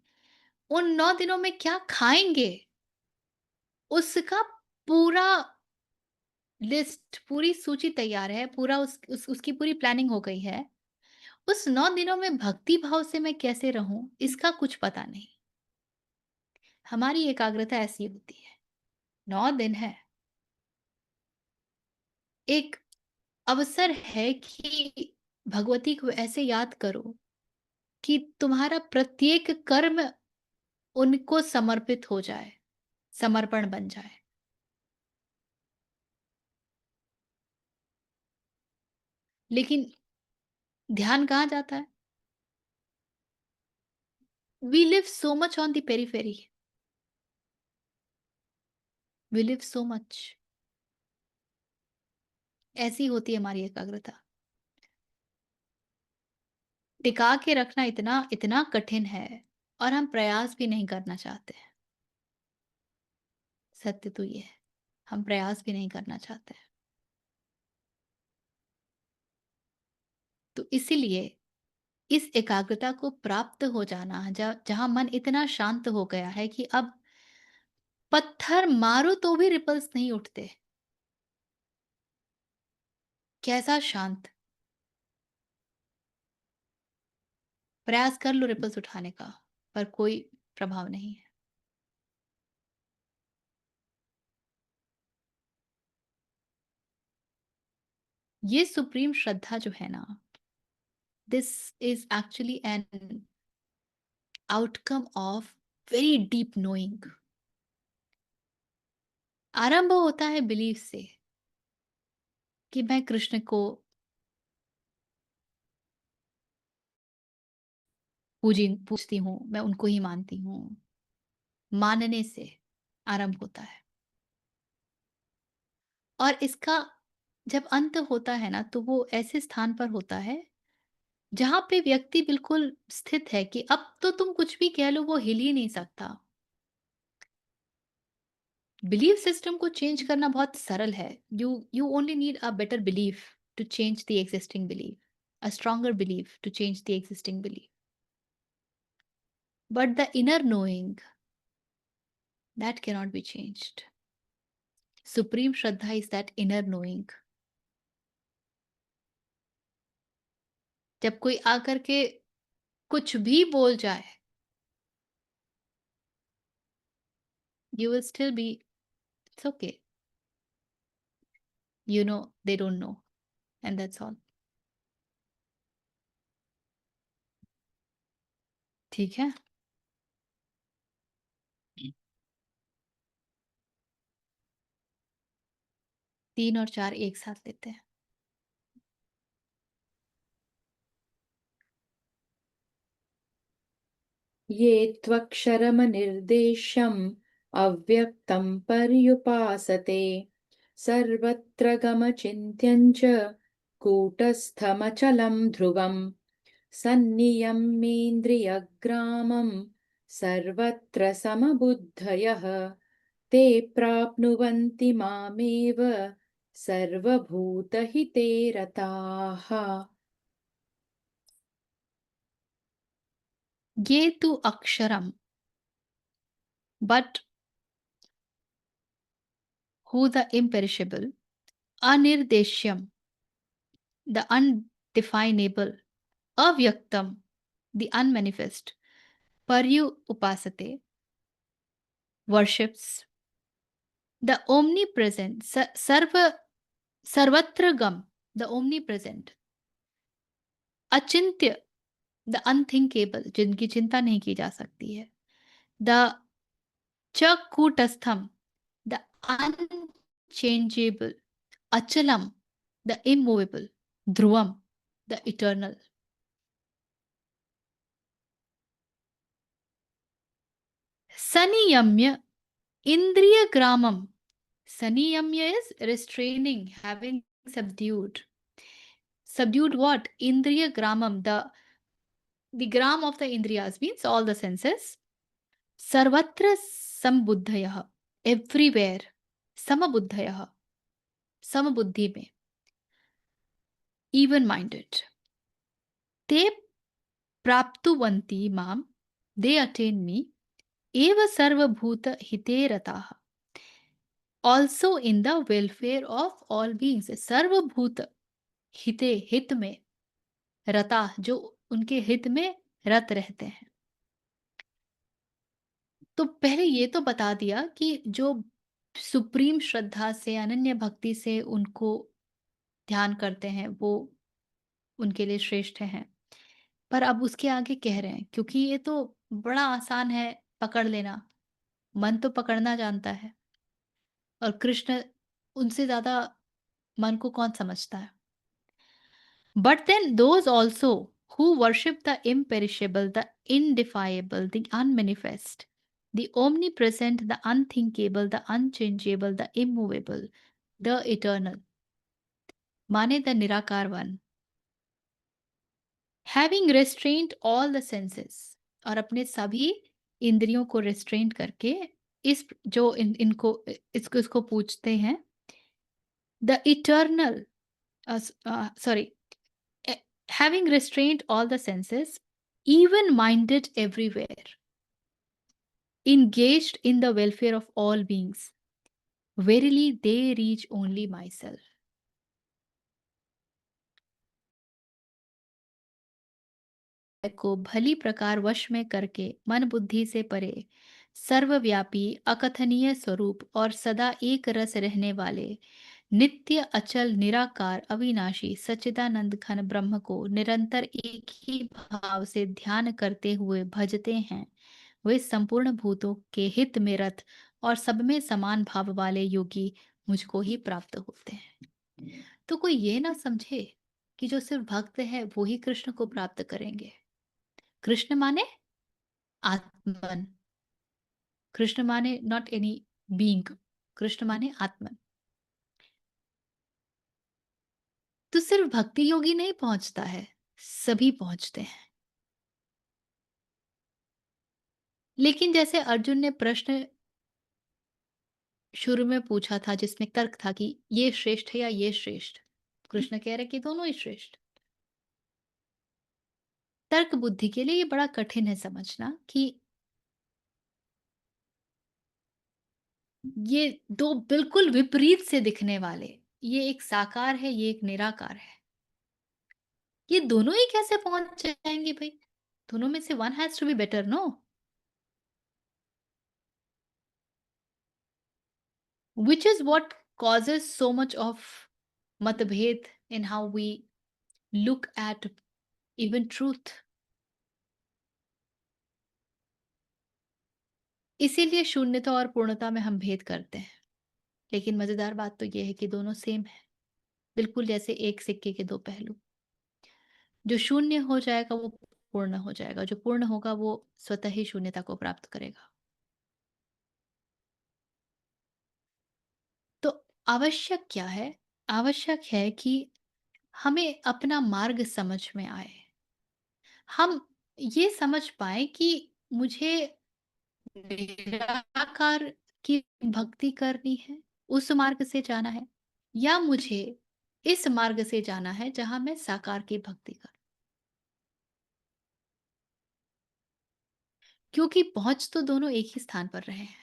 उन 9 दिनों में क्या खाएँगे, उसका पूरा लिस्ट, पूरी सूची तैयार है, पूरा उसकी पूरी प्लानिंग हो गई है। उस 9 दिनों में भक्ति भाव से मैं कैसे रहूँ, इसका कुछ पता नहीं। हमारी एकाग्रता ऐसी होती है, 9 दिन है, एक अवसर है कि भगवती को ऐसे याद करो कि तुम्हारा प्रत्येक कर्म उनको समर्पित हो जाए, समर्पण बन जाए। लेकिन ध्यान कहाँ जाता है? We live so much on the periphery, we live so much. ऐसी होती है हमारी एकाग्रता। टिका के रखना इतना इतना कठिन है और हम प्रयास भी नहीं करना चाहते हैं। सत्य तो ये है, हम प्रयास भी नहीं करना चाहते हैं। तो इसीलिए इस एकाग्रता को प्राप्त हो जाना, जहाँ मन इतना शांत हो गया है कि अब पत्थर मारो तो भी रिपल्स नहीं उठते। कैसा शांत। प्रयास कर लो रिपल्स उठाने का, पर कोई प्रभाव नहीं है। ये सुप्रीम श्रद्धा जो है ना, this is actually an outcome of very deep knowing. आरंभ होता है बिलीफ से कि मैं कृष्ण को पूजती हूँ, मैं उनको ही मानती हूँ। मानने से आरंभ होता है, और इसका जब अंत होता है ना, तो वो ऐसे स्थान पर होता है जहाँ पे व्यक्ति बिल्कुल स्थित है कि अब तो तुम कुछ भी कह लो, वो हिल ही नहीं सकता। बिलीफ सिस्टम को चेंज करना बहुत सरल है। You only need a better belief to change the existing belief, a stronger belief to change the existing belief. But the inner knowing, that cannot be changed. Supreme श्रद्धा is that inner knowing. जब कोई आकर के कुछ भी बोल जाए, you will still be, it's okay, you know they don't know, and that's all। ठीक है। 3 और 4 एक साथ लेते हैं। ये त्वक्षरमनिर्देश्यम् अव्यक्तं पर्युपासते सर्वत्र गमचिन्त्यं च कूटस्थमचलं ध्रुवम् सन्नियम्येन्द्रियग्रामं सर्वत्र समबुद्धयः ते प्राप्नुवन्ति मामेव सर्वभूतहिते रताः। ये तु अक्षरम, but who the imperishable, anirdeshyam, the undefinable, avyaktam, the unmanifest, paryu upasate, worships, the omnipresent, sarvatragam, the omnipresent, achintya, the unthinkable, जिनकी चिंता नहीं की जा सकती है, the chakutastham, the unchangeable, achalam, the immovable, dhruvam, the eternal। Saniyamya indriya gramam, saniyamya is restraining, having subdued. Subdued what? Indriya gramam, the gram of the indriyas means all the senses. Sarvatra sambuddhayah, everywhere, samabuddhayah, samabuddhi में, even minded, ते प्राप्तुवन्ति माम, they attain me, eva sarvabhuta hite rataha, also in the welfare of all beings। सर्वभूत हिते, हित में, रता, जो उनके हित में रत रहते हैं। तो पहले ये तो बता दिया कि जो सुप्रीम श्रद्धा से, अनन्य भक्ति से उनको ध्यान करते हैं, वो उनके लिए श्रेष्ठ हैं। पर अब उसके आगे कह रहे हैं, क्योंकि ये तो बड़ा आसान है पकड़ लेना, मन तो पकड़ना जानता है, और कृष्ण उनसे ज्यादा मन को कौन समझता है। But then those also who worship the imperishable, the indefiable, the unmanifest, the omnipresent, the unthinkable, the unchangeable, the immovable, the eternal, माने the निराकार one, having restrained all the senses, और अपने सभी इंद्रियों को restrained करके इस जो इनको इसको पूछते हैं, the eternal, sorry, having restrained all the senses, even minded everywhere, engaged in the welfare of all beings, verily they reach only myself। को भली प्रकार वश में करके मन बुद्धि से परे सर्वव्यापी अकथनीय स्वरूप और सदा एक रस रहने वाले नित्य अचल निराकार अविनाशी सच्चिदानंद घन ब्रह्म को निरंतर एक ही भाव से ध्यान करते हुए भजते हैं, वे संपूर्ण भूतों के हित में रत और सब में समान भाव वाले योगी मुझको ही प्राप्त होते हैं। तो कोई ये ना समझे कि जो सिर्फ भक्त है वो ही कृष्ण को प्राप्त करेंगे। कृष्ण माने आत्मन। कृष्ण माने नॉट एनी बीइंग। कृष्ण माने आत्मन। तो सिर्फ भक्ति योगी नहीं पहुंचता है, सभी पहुंचते हैं। लेकिन जैसे अर्जुन ने प्रश्न शुरू में पूछा था जिसमें तर्क था कि ये श्रेष्ठ है या ये श्रेष्ठ, कृष्ण कह रहे कि दोनों ही श्रेष्ठ। तर्क बुद्धि के लिए ये बड़ा कठिन है समझना कि ये दो बिल्कुल विपरीत से दिखने वाले, ये एक साकार है, ये एक निराकार है, ये दोनों ही कैसे पहुंच जाएंगे भाई? दोनों में से one has to be better, no? Which is what causes so much of matbhed in how we look at even truth. इसीलिए शून्यता और पूर्णता में हम भेद करते हैं। लेकिन मजेदार बात तो यह है कि दोनों सेम है, बिल्कुल जैसे एक सिक्के के दो पहलू। जो शून्य हो जाएगा वो पूर्ण हो जाएगा, जो पूर्ण होगा वो स्वतः ही शून्यता को प्राप्त करेगा। तो आवश्यक क्या है? आवश्यक है कि हमें अपना मार्ग समझ में आए। हम ये समझ पाए कि मुझे निराकार की भक्ति करनी है, उस मार्ग से जाना है, या मुझे इस मार्ग से जाना है जहां मैं साकार की भक्ति करूं। क्योंकि पहुंच तो दोनों एक ही स्थान पर रहे हैं।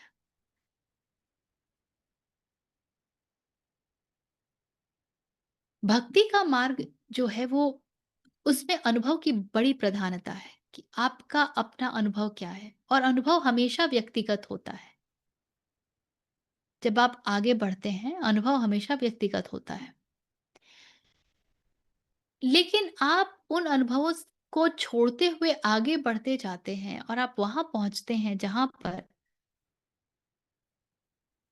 भक्ति का मार्ग जो है वो, उसमें अनुभव की बड़ी प्रधानता है कि आपका अपना अनुभव क्या है, और अनुभव हमेशा व्यक्तिगत होता है। जब आप आगे बढ़ते हैं अनुभव हमेशा व्यक्तिगत होता है। लेकिन आप उन अनुभवों को छोड़ते हुए आगे बढ़ते जाते हैं और आप वहां पहुंचते हैं जहां पर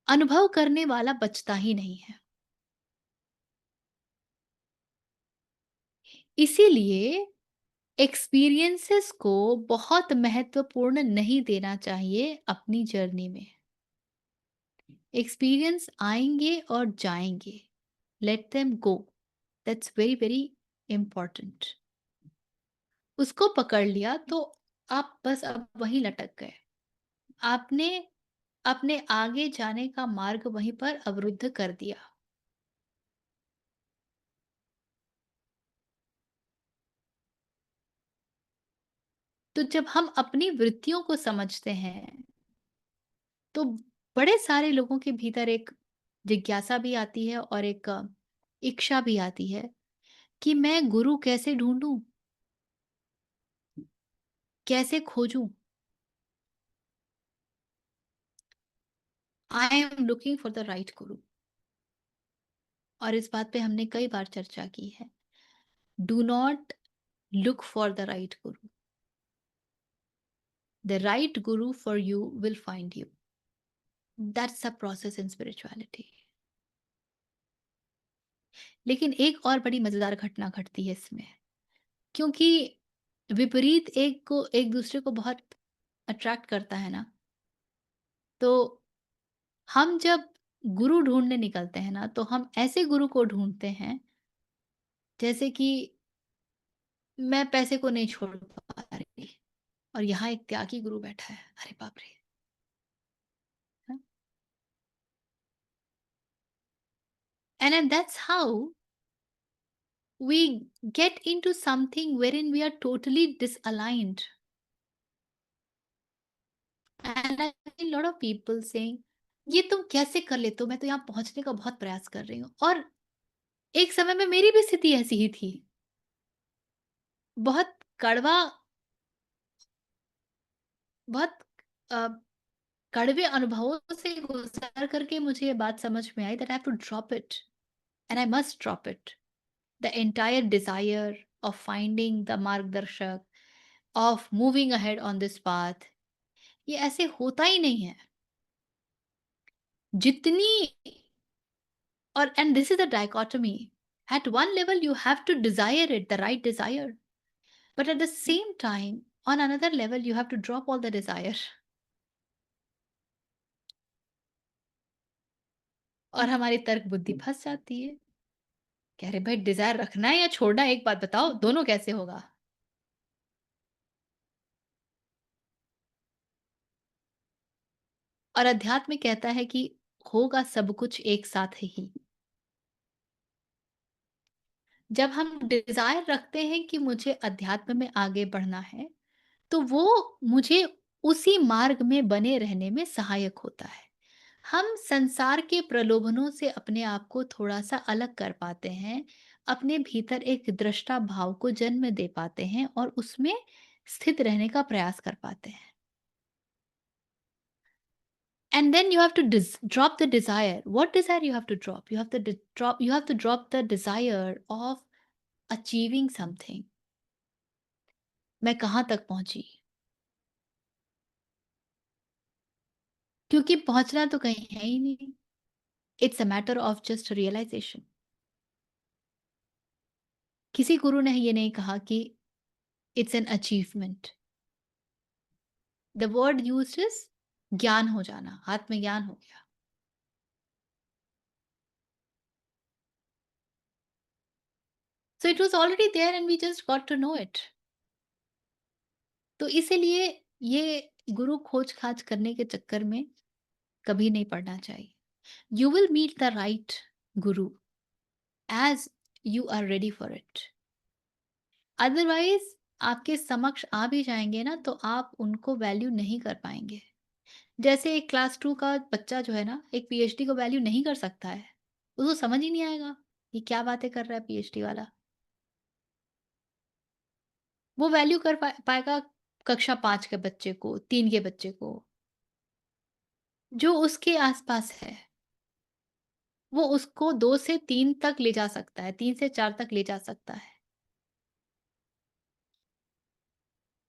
अनुभव करने वाला बचता ही नहीं है। इसीलिए एक्सपीरियंसेस को बहुत महत्वपूर्ण नहीं देना चाहिए अपनी जर्नी में। एक्सपीरियंस आएंगे और जाएंगे, let them go. That's very very important. उसको पकड़ लिया तो आप बस अब वहीं लटक गए। आपने अपने आगे जाने का मार्ग वहीं पर अवरुद्ध कर दिया। तो जब हम अपनी वृत्तियों को समझते हैं तो बड़े सारे लोगों के भीतर एक जिज्ञासा भी आती है और एक इच्छा भी आती है कि मैं गुरु कैसे ढूंढूं, कैसे खोजूं। I am looking for the right guru. और इस बात पे हमने कई बार चर्चा की है। Do not look for the right Guru, the right Guru for you will find you. That's a process in spirituality. लेकिन एक और बड़ी मजेदार घटना घटती है इसमें, क्योंकि विपरीत एक को एक दूसरे को बहुत अट्रैक्ट करता है ना। तो हम जब गुरु ढूंढने निकलते हैं ना तो हम ऐसे गुरु को ढूंढते हैं जैसे कि मैं पैसे को नहीं छोड़ पा रही और यहाँ एक त्यागी गुरु बैठा है, अरे बाप रे। And that's how we get into something wherein we are totally disaligned. And I see a lot of people saying, ये तुम कैसे कर लेते हो, मैं तो यहाँ पहुंचने का बहुत प्रयास कर रही हूँ। और एक समय में मेरी भी स्थिति ऐसी ही थी। बहुत कड़वा बहुत अ, कड़वे अनुभवों से गुज़र करके मुझे ये बात समझ में आई that I have to drop it and I must drop it. The entire desire of finding the margdarshak, of moving ahead on this path, ये ऐसे होता ही नहीं है। जितनी और and this is the dichotomy, at one level you have to desire it, the right desire, but at the same time on another level you have to drop all the desire। और हमारी तर्क बुद्धि फँस जाती है कि अरे भाई डिज़ायर रखना है या छोड़ना है, एक बात बताओ, दोनों कैसे होगा? और अध्यात्म कहता है कि होगा सब कुछ एक साथ ही। जब हम डिज़ायर रखते हैं कि मुझे अध्यात्म में आगे बढ़ना है, तो वो मुझे उसी मार्ग में बने रहने में सहायक होता है। हम संसार के प्रलोभनों से अपने आप को थोड़ा-सा अलग कर पाते हैं, अपने भीतर एक दृष्टा भाव को जन्म दे पाते हैं और उसमें स्थित रहने का प्रयास कर पाते हैं। And then you have to drop the desire. What desire you have to drop? You have to drop the desire of achieving something। मैं कहाँ तक पहुँची? क्योंकि पहुँचना तो कहीं है ही नहीं। It's a matter of just realisation. किसी गुरु ने ये नहीं कहा कि it's an achievement. The word used is ज्ञान हो जाना, आत्मज्ञान हो गया। So it was already there and we just got to know it. तो इसीलिए ये गुरु खोज-खाज करने के चक्कर में कभी नहीं पड़ना चाहिए। You will meet the right guru as you are ready for it। Otherwise आपके समक्ष आ भी जाएंगे ना तो आप उनको वैल्यू नहीं कर पाएंगे। जैसे एक क्लास 2 का बच्चा जो है ना एक पीएचडी को वैल्यू नहीं कर सकता है। उसको समझ ही नहीं आएगा ये क्या बातें कर रहा है पीएचडी वाला। वो वैल्यू कर पाएगा कक्षा 5 के बच्चे को, 3 के बच्चे को, जो उसके आसपास है। वो उसको 2 से 3 तक ले जा सकता है, 3 से 4 तक ले जा सकता है।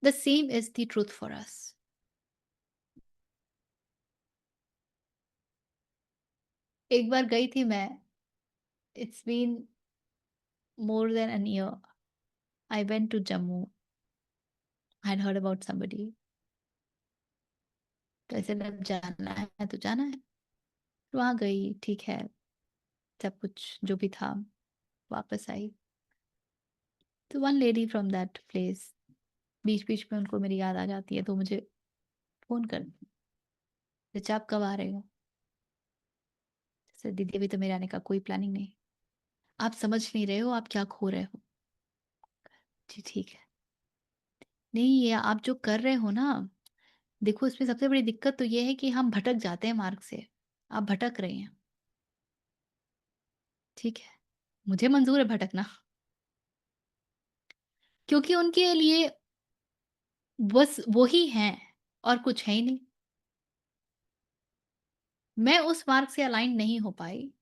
The same is the truth for us। एक बार गई थी मैं, it's been more than an year. I went to Jammu. I had heard about somebody. तो ऐसे जब जाना है तो जाना है। वहाँ गई, ठीक है, सब कुछ जो भी था, वापस आई। तो one lady from that place, बीच-बीच में उनको मेरी याद आ जाती है तो मुझे फ़ोन कर, "चाचा आप कब आ रहे हो?" जैसे दीदी अभी तो मेरे आने का कोई प्लानिंग नहीं। "आप समझ नहीं रहे हो, आप क्या खो रहे हो?" जी, ठीक है। "नहीं, ये आप जो कर रहे हो ना, देखो इसमें सबसे बड़ी दिक्कत तो ये है कि हम भटक जाते हैं मार्ग से। आप भटक रहे हैं।" ठीक है, मुझे मंज़ूर है भटकना, क्योंकि उनके लिए बस वो ही हैं और कुछ है ही नहीं। मैं उस मार्ग से अलाइन नहीं हो पाई,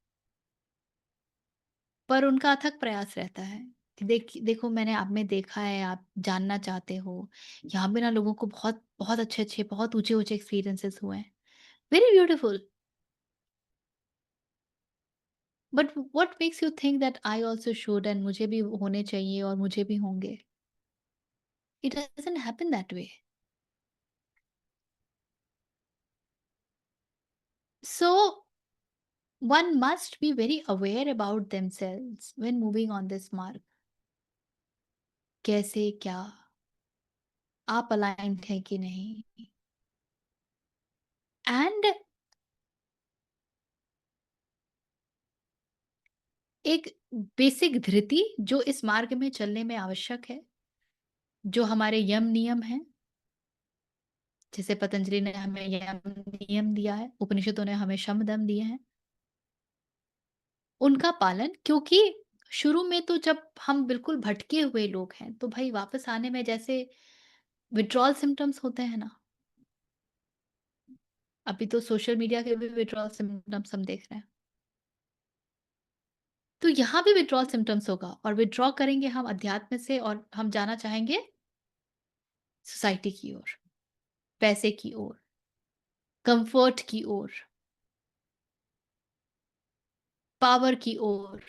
पर उनका अथक प्रयास रहता है कि देखो मैंने आप में देखा है, आप जानना चाहते हो। यहाँ पे ना लोगों को बहुत बहुत अच्छे-अच्छे, बहुत ऊँचे-ऊँचे एक्सपीरियंसेस हुए हैं। Very beautiful, but what makes you think that I also should and मुझे भी होने चाहिए और मुझे भी होंगे? It doesn't happen that way. So one must be very aware about themselves when moving on this mark। कैसे क्या आप अलाइन्ड हैं कि नहीं? एंड एक बेसिक धृति जो इस मार्ग में चलने में आवश्यक है, जो हमारे यम नियम हैं, जैसे पतंजलि ने हमें यम नियम दिया है, उपनिषदों ने हमें शम दम दिए हैं, उनका पालन। क्योंकि शुरू में तो जब हम बिल्कुल भटके हुए लोग हैं तो भाई वापस आने में जैसे विथड्रॉल सिम्टम्स होते हैं ना, अभी तो सोशल मीडिया के भी विथड्रॉल सिम्पटम्स हम देख रहे हैं। तो यहाँ भी विथड्रॉल सिम्पटम्स होगा और विथड्रॉ करेंगे हम अध्यात्म से और हम जाना चाहेंगे सोसाइटी की ओर, पैसे की ओर, कंफर्ट की ओर, पावर की ओर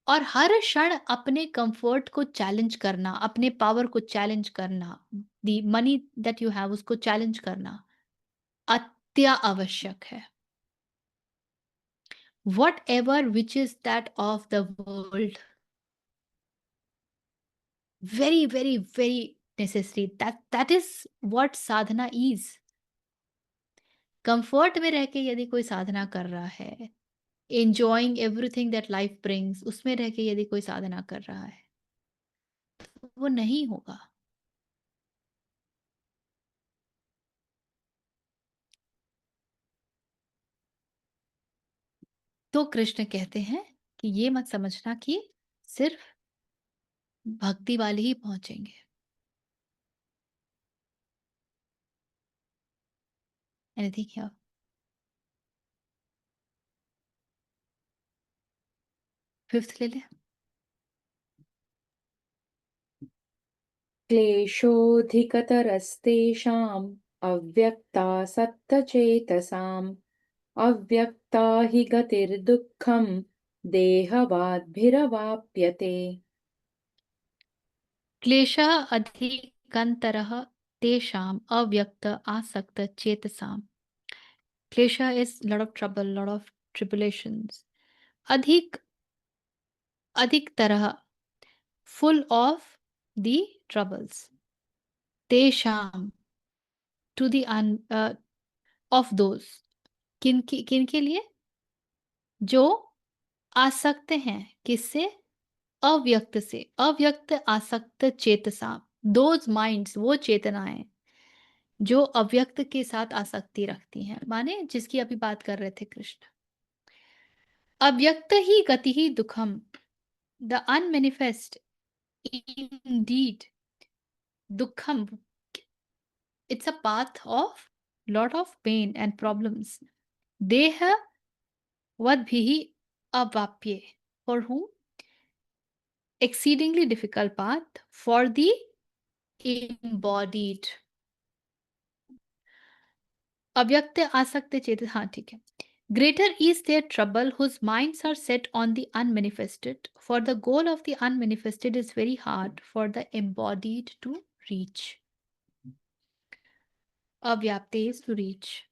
और हर क्षण अपने कंफर्ट को चैलेंज करना, अपने पावर को चैलेंज करना, the money that you have उसको चैलेंज करना अत्या आवश्यक है। Whatever which is that of the world, very, very, very necessary. That is what sadhana is. Comfort में रह के यदि कोई साधना कर रहा है, enjoying everything that life brings, उसमें रह के यदि कोई साधना कर रहा है, तो वो नहीं होगा। तो कृष्ण कहते हैं कि ये मत समझना कि सिर्फ भक्ति वाले ही पहुंचेंगे। Anything here? फिफ्थ ले ले। क्लेशोऽधिकतरस्तेषाम् अव्यक्तासक्तचेतसाम् अव्यक्ता हि गतिर्दुःखम् देहवाद्भिरवाप्यते। क्लेशः अधिकन्तरः तेषाम् अव्यक्त आसक्त चेतसाम्। क्लेशः is lot of trouble, lot of tribulations. अधिक अधिकतरः full of the troubles. तेषाम् to the of those किनके लिए? जो आसक्त हैं किससे? अव्यक्त से। अव्यक्त आसक्त चेतसा, दोज माइंड्स, वो चेतनाएं जो अव्यक्त के साथ आसक्ति रखती हैं, माने जिसकी अभी बात कर रहे थे कृष्ण। अव्यक्त ही गति ही दुखम, द अनमेनिफेस्ट इंडीड दुखम, it's a path of lot of pain and problems. देह वद भी अवाप्य, for whom? Exceedingly difficult path for the embodied. अव्यक्त आसक्त चेत, हाँ ठीक है। Greater is their trouble whose minds are set on the unmanifested, for the goal of the unmanifested is very hard for the embodied to reach. अव्याप्ते is to reach.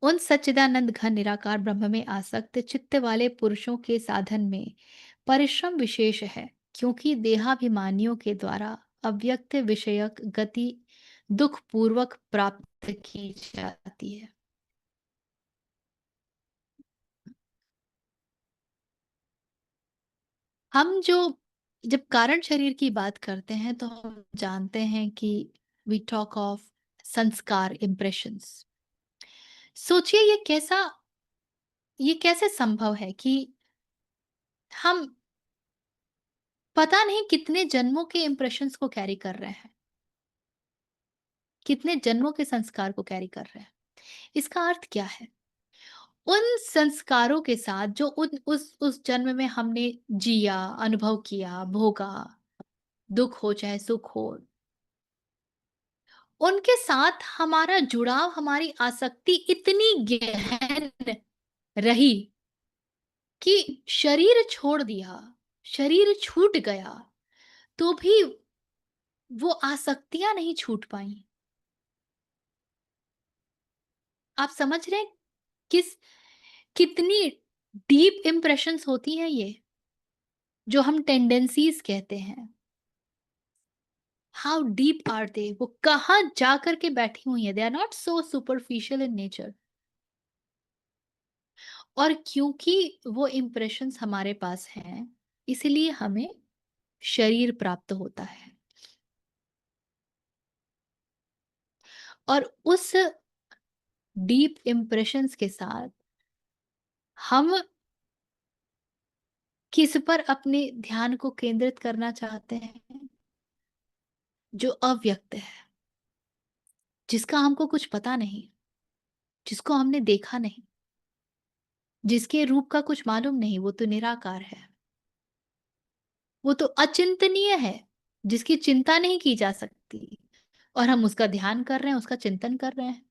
उन सच्चिदानंद घन निराकार ब्रह्म में आसक्त चित्त वाले पुरुषों के साधन में परिश्रम विशेष है, क्योंकि देहाभिमानियों के द्वारा अव्यक्त विषयक गति दुख पूर्वक प्राप्त की जाती है। हम जब कारण शरीर की बात करते हैं तो हम जानते हैं कि वी टॉक ऑफ संस्कार, इम्प्रेशंस। सोचिए ये कैसे संभव है कि हम पता नहीं कितने जन्मों के इम्प्रेशंस को कैरी कर रहे हैं, कितने जन्मों के संस्कार को कैरी कर रहे हैं। इसका अर्थ क्या है? उन संस्कारों के साथ जो उस जन्म में हमने जिया, अनुभव किया, भोगा, दुख हो चाहे सुख हो, उनके साथ हमारा जुड़ाव, हमारी आसक्ति इतनी गहन रही कि शरीर छोड़ दिया, शरीर छूट गया, तो भी वो आसक्तियां नहीं छूट पाई। आप समझ रहे हैं कितनी डीप इम्प्रेशंस होती हैं ये, जो हम टेंडेंसीज कहते हैं। हाउ डीप आर दे, वो कहाँ जाकर के बैठी हुई है। They are not so superficial in nature. और क्योंकि वो इम्प्रेशंस हमारे पास हैं, इसलिए हमें शरीर प्राप्त होता है। और उस डीप इम्प्रेशंस के साथ हम किस पर अपने ध्यान को केंद्रित करना चाहते हैं? जो अव्यक्त है। जिसका हमको कुछ पता नहीं, जिसको हमने देखा नहीं, जिसके रूप का कुछ मालूम नहीं, वो तो निराकार है। वो तो अचिंतनीय है, जिसकी चिंता नहीं की जा सकती और हम उसका ध्यान कर रहे हैं, उसका चिंतन कर रहे हैं।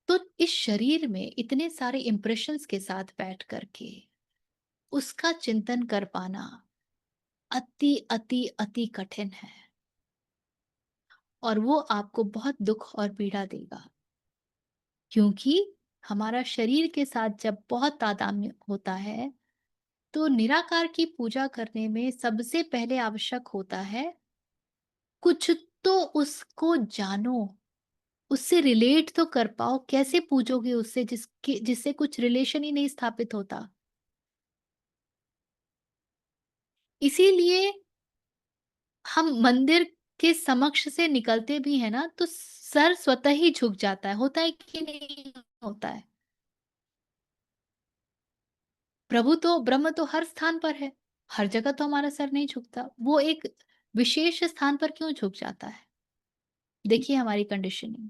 तो इस शरीर में इतने सारे इम्प्रेशंस के साथ बैठ कर के उसका चिंतन कर पाना अति, अति, अति कठिन है और वो आपको बहुत दुःख और पीड़ा देगा। क्योंकि हमारा शरीर के साथ जब बहुत तादात्म्य होता है, तो निराकार की पूजा करने में सबसे पहले आवश्यक होता है, कुछ तो उसको जानो, उससे रिलेट तो कर पाओ। कैसे पूजोगे उससे जिससे कुछ रिलेशन ही नहीं स्थापित होता? इसीलिए हम मंदिर के समक्ष से निकलते भी हैं ना, तो सर स्वतः ही झुक जाता है। होता है कि नहीं होता है? प्रभु तो ब्रह्म तो हर स्थान पर है। हर जगह तो हमारा सर नहीं झुकता। वो एक विशेष स्थान पर क्यों झुक जाता है? देखिए हमारी कंडीशनिंग।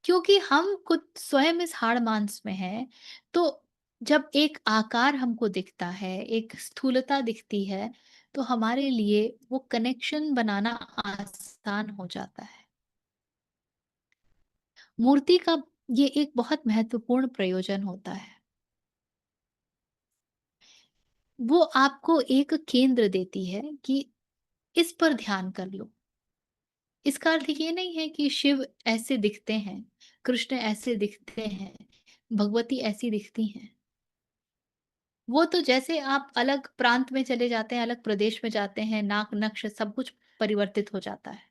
क्योंकि हम खुद स्वयं इस हाड़ मांस में हैं, तो जब एक आकार हमको दिखता है, एक स्थूलता दिखती है, तो हमारे लिए वो कनेक्शन बनाना आसान हो जाता है। मूर्ति का ये एक बहुत महत्वपूर्ण प्रयोजन होता है। वो आपको एक केंद्र देती है कि इस पर ध्यान कर लो। इसका अर्थ ये नहीं है कि शिव ऐसे दिखते हैं, कृष्ण ऐसे दिखते हैं, भगवती ऐसी दिखती हैं। वो तो जैसे आप अलग प्रांत में चले जाते हैं, अलग प्रदेश में जाते हैं, नाक, नक्श सब कुछ परिवर्तित हो जाता है।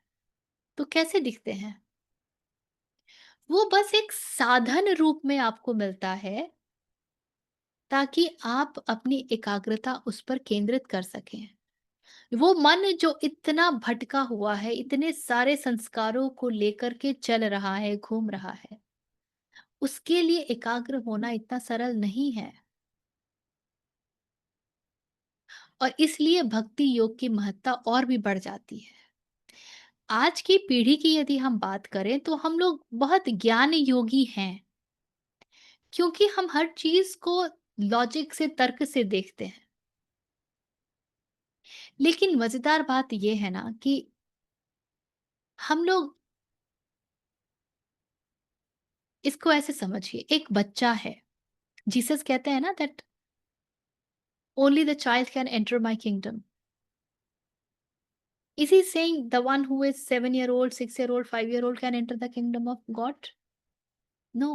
तो कैसे दिखते हैं? वो बस एक साधन रूप में आपको मिलता है, ताकि आप अपनी एकाग्रता उस पर केंद्रित कर सकें। वो मन जो इतना भटका हुआ है, इतने सारे संस्कारों को लेकर के चल रहा है, घूम रहा है, उसके लिए एकाग्र होना इतना सरल नहीं है। और इसलिए भक्ति योग की महत्ता और भी बढ़ जाती है। आज की पीढ़ी की यदि हम बात करें, तो हम लोग बहुत ज्ञान योगी हैं, क्योंकि हम हर चीज को लॉजिक से, तर्क से देखते हैं। लेकिन मजेदार बात यह है ना कि हम लोग इसको ऐसे समझिए, एक बच्चा है, जीसस कहते हैं ना that only the child can enter my kingdom. Is he saying the one who is 7-year old, 6-year old, 5-year old can enter the kingdom of God? No.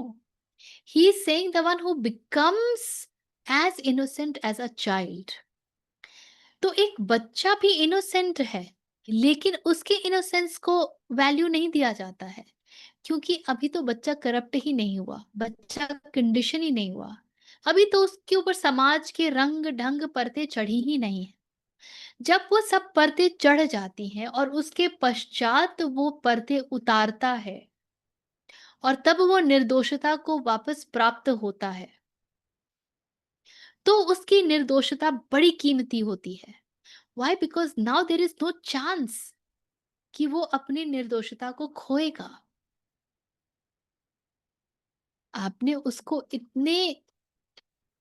He is saying the one who becomes as innocent as a child. तो एक बच्चा भी innocent है, लेकिन उसके innocence को value नहीं दिया जाता है, क्योंकि अभी तो बच्चा करप्ट ही नहीं हुआ, बच्चा कंडीशन ही नहीं हुआ। अभी तो उसके ऊपर समाज के रंग ढंग परतें चढ़ी ही नहीं है। जब वो सब परतें चढ़ जाती हैं और उसके पश्चात वो परतें उतारता है, और तब वो निर्दोषता को वापस प्राप्त होता है, तो उसकी निर्दोषता बड़ी कीमती होती है। Why? Because now there is no chance कि वो अपनी निर्दोषता को खोएगा। आपने उसको इतने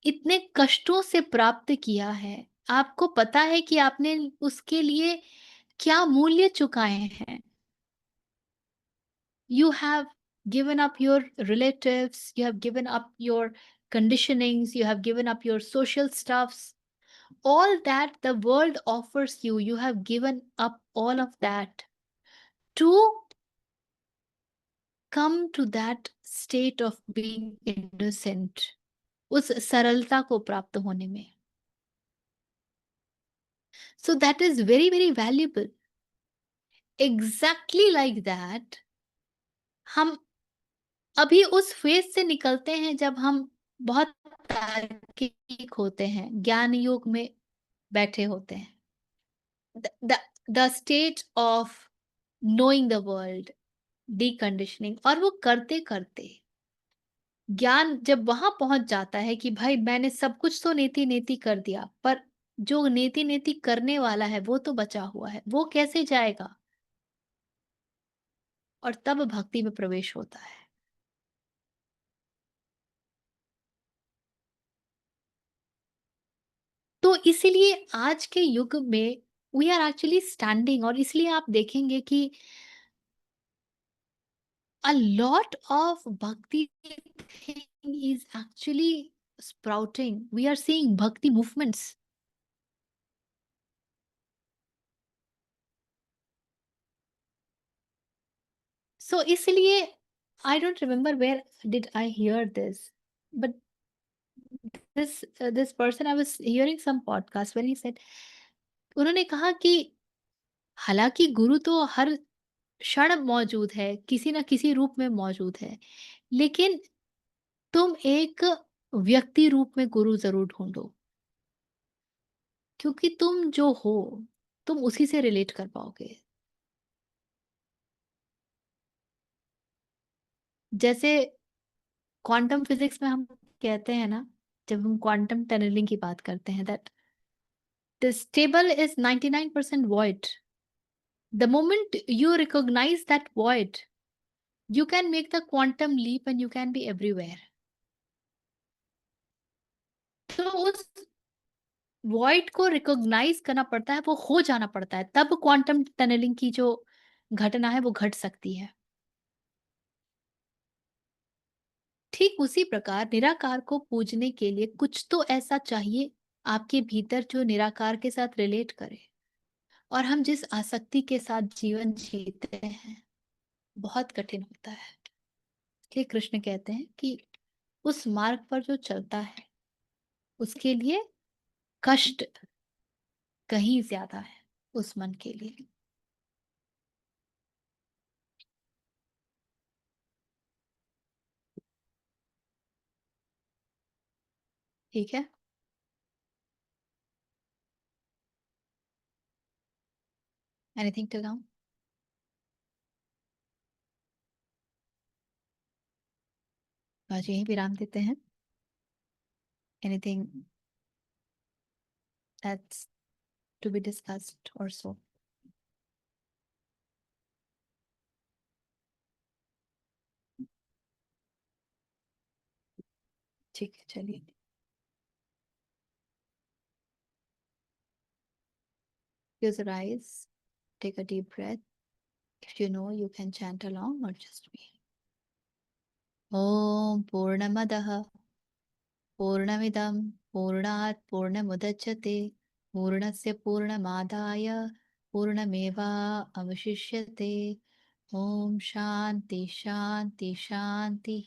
इतने कष्टों से प्राप्त किया है, आपको पता है कि आपने उसके लिए क्या मूल्य चुकाए हैं। You have given up your relatives, you have given up your conditionings, you have given up your social stuffs, all that the world offers you, you have given up all of that to come to that state of being innocent, उस सरलता को प्राप्त होने में। So that is very, very valuable. Exactly like that, हम अभी उस phase से निकलते हैं जब हम बहुत तार्किक होते हैं, ज्ञान योग में बैठे होते हैं। The state of knowing the world, deconditioning, और वो करते करते ज्ञान जब वहां पहुंच जाता है कि भाई मैंने सब कुछ तो नेति नेति कर दिया, पर जो नेति-नेति करने वाला है वो तो बचा हुआ है, वो कैसे जाएगा? और तब भक्ति में प्रवेश होता है। तो इसीलिए आज के युग में वी आर एक्चुअली स्टैंडिंग, और इसलिए आप देखेंगे कि a lot of bhakti thing is actually sprouting. We are seeing bhakti movements. So इसलिए I don't remember where did I hear this, but this person, I was hearing some podcast where he said, उन्होंने कहा कि हालांकि गुरु तो हर क्षण मौजूद है, किसी ना किसी रूप में मौजूद है, लेकिन तुम एक व्यक्ति रूप में गुरु जरूर ढूंढो, क्योंकि तुम जो हो, तुम उसी से रिलेट कर पाओगे। जैसे क्वांटम फिजिक्स में हम कहते हैं ना, जब हम क्वांटम टनलिंग की बात करते हैं, that this table is 99% void. The moment you recognize that void, you can make the quantum leap and you can be everywhere. तो उस void को रिकॉग्नाइज करना पड़ता है, वो हो जाना पड़ता है, तब क्वांटम टनलिंग की जो घटना है वो घट सकती है। ठीक उसी प्रकार निराकार को पूजने के लिए कुछ तो ऐसा चाहिए आपके भीतर जो निराकार के साथ रिलेट करे। और हम जिस आसक्ति के साथ जीवन जीते हैं, बहुत कठिन होता है। इसलिए कृष्ण कहते हैं कि उस मार्ग पर जो चलता है उसके लिए कष्ट कहीं ज्यादा है उस मन के लिए। ठीक है। Anything till now? आज यहीं विराम देते हैं। Anything that's to be discussed और सो? ठीक है, चलिए। Close your eyes, take a deep breath. If you know, you can chant along or just me. Om Purnamadaha Purnamidam Purnat Purnamudachyate Purnasya Purnamadaya Purnameva Avashishyate. Om Shanti Shanti Shanti.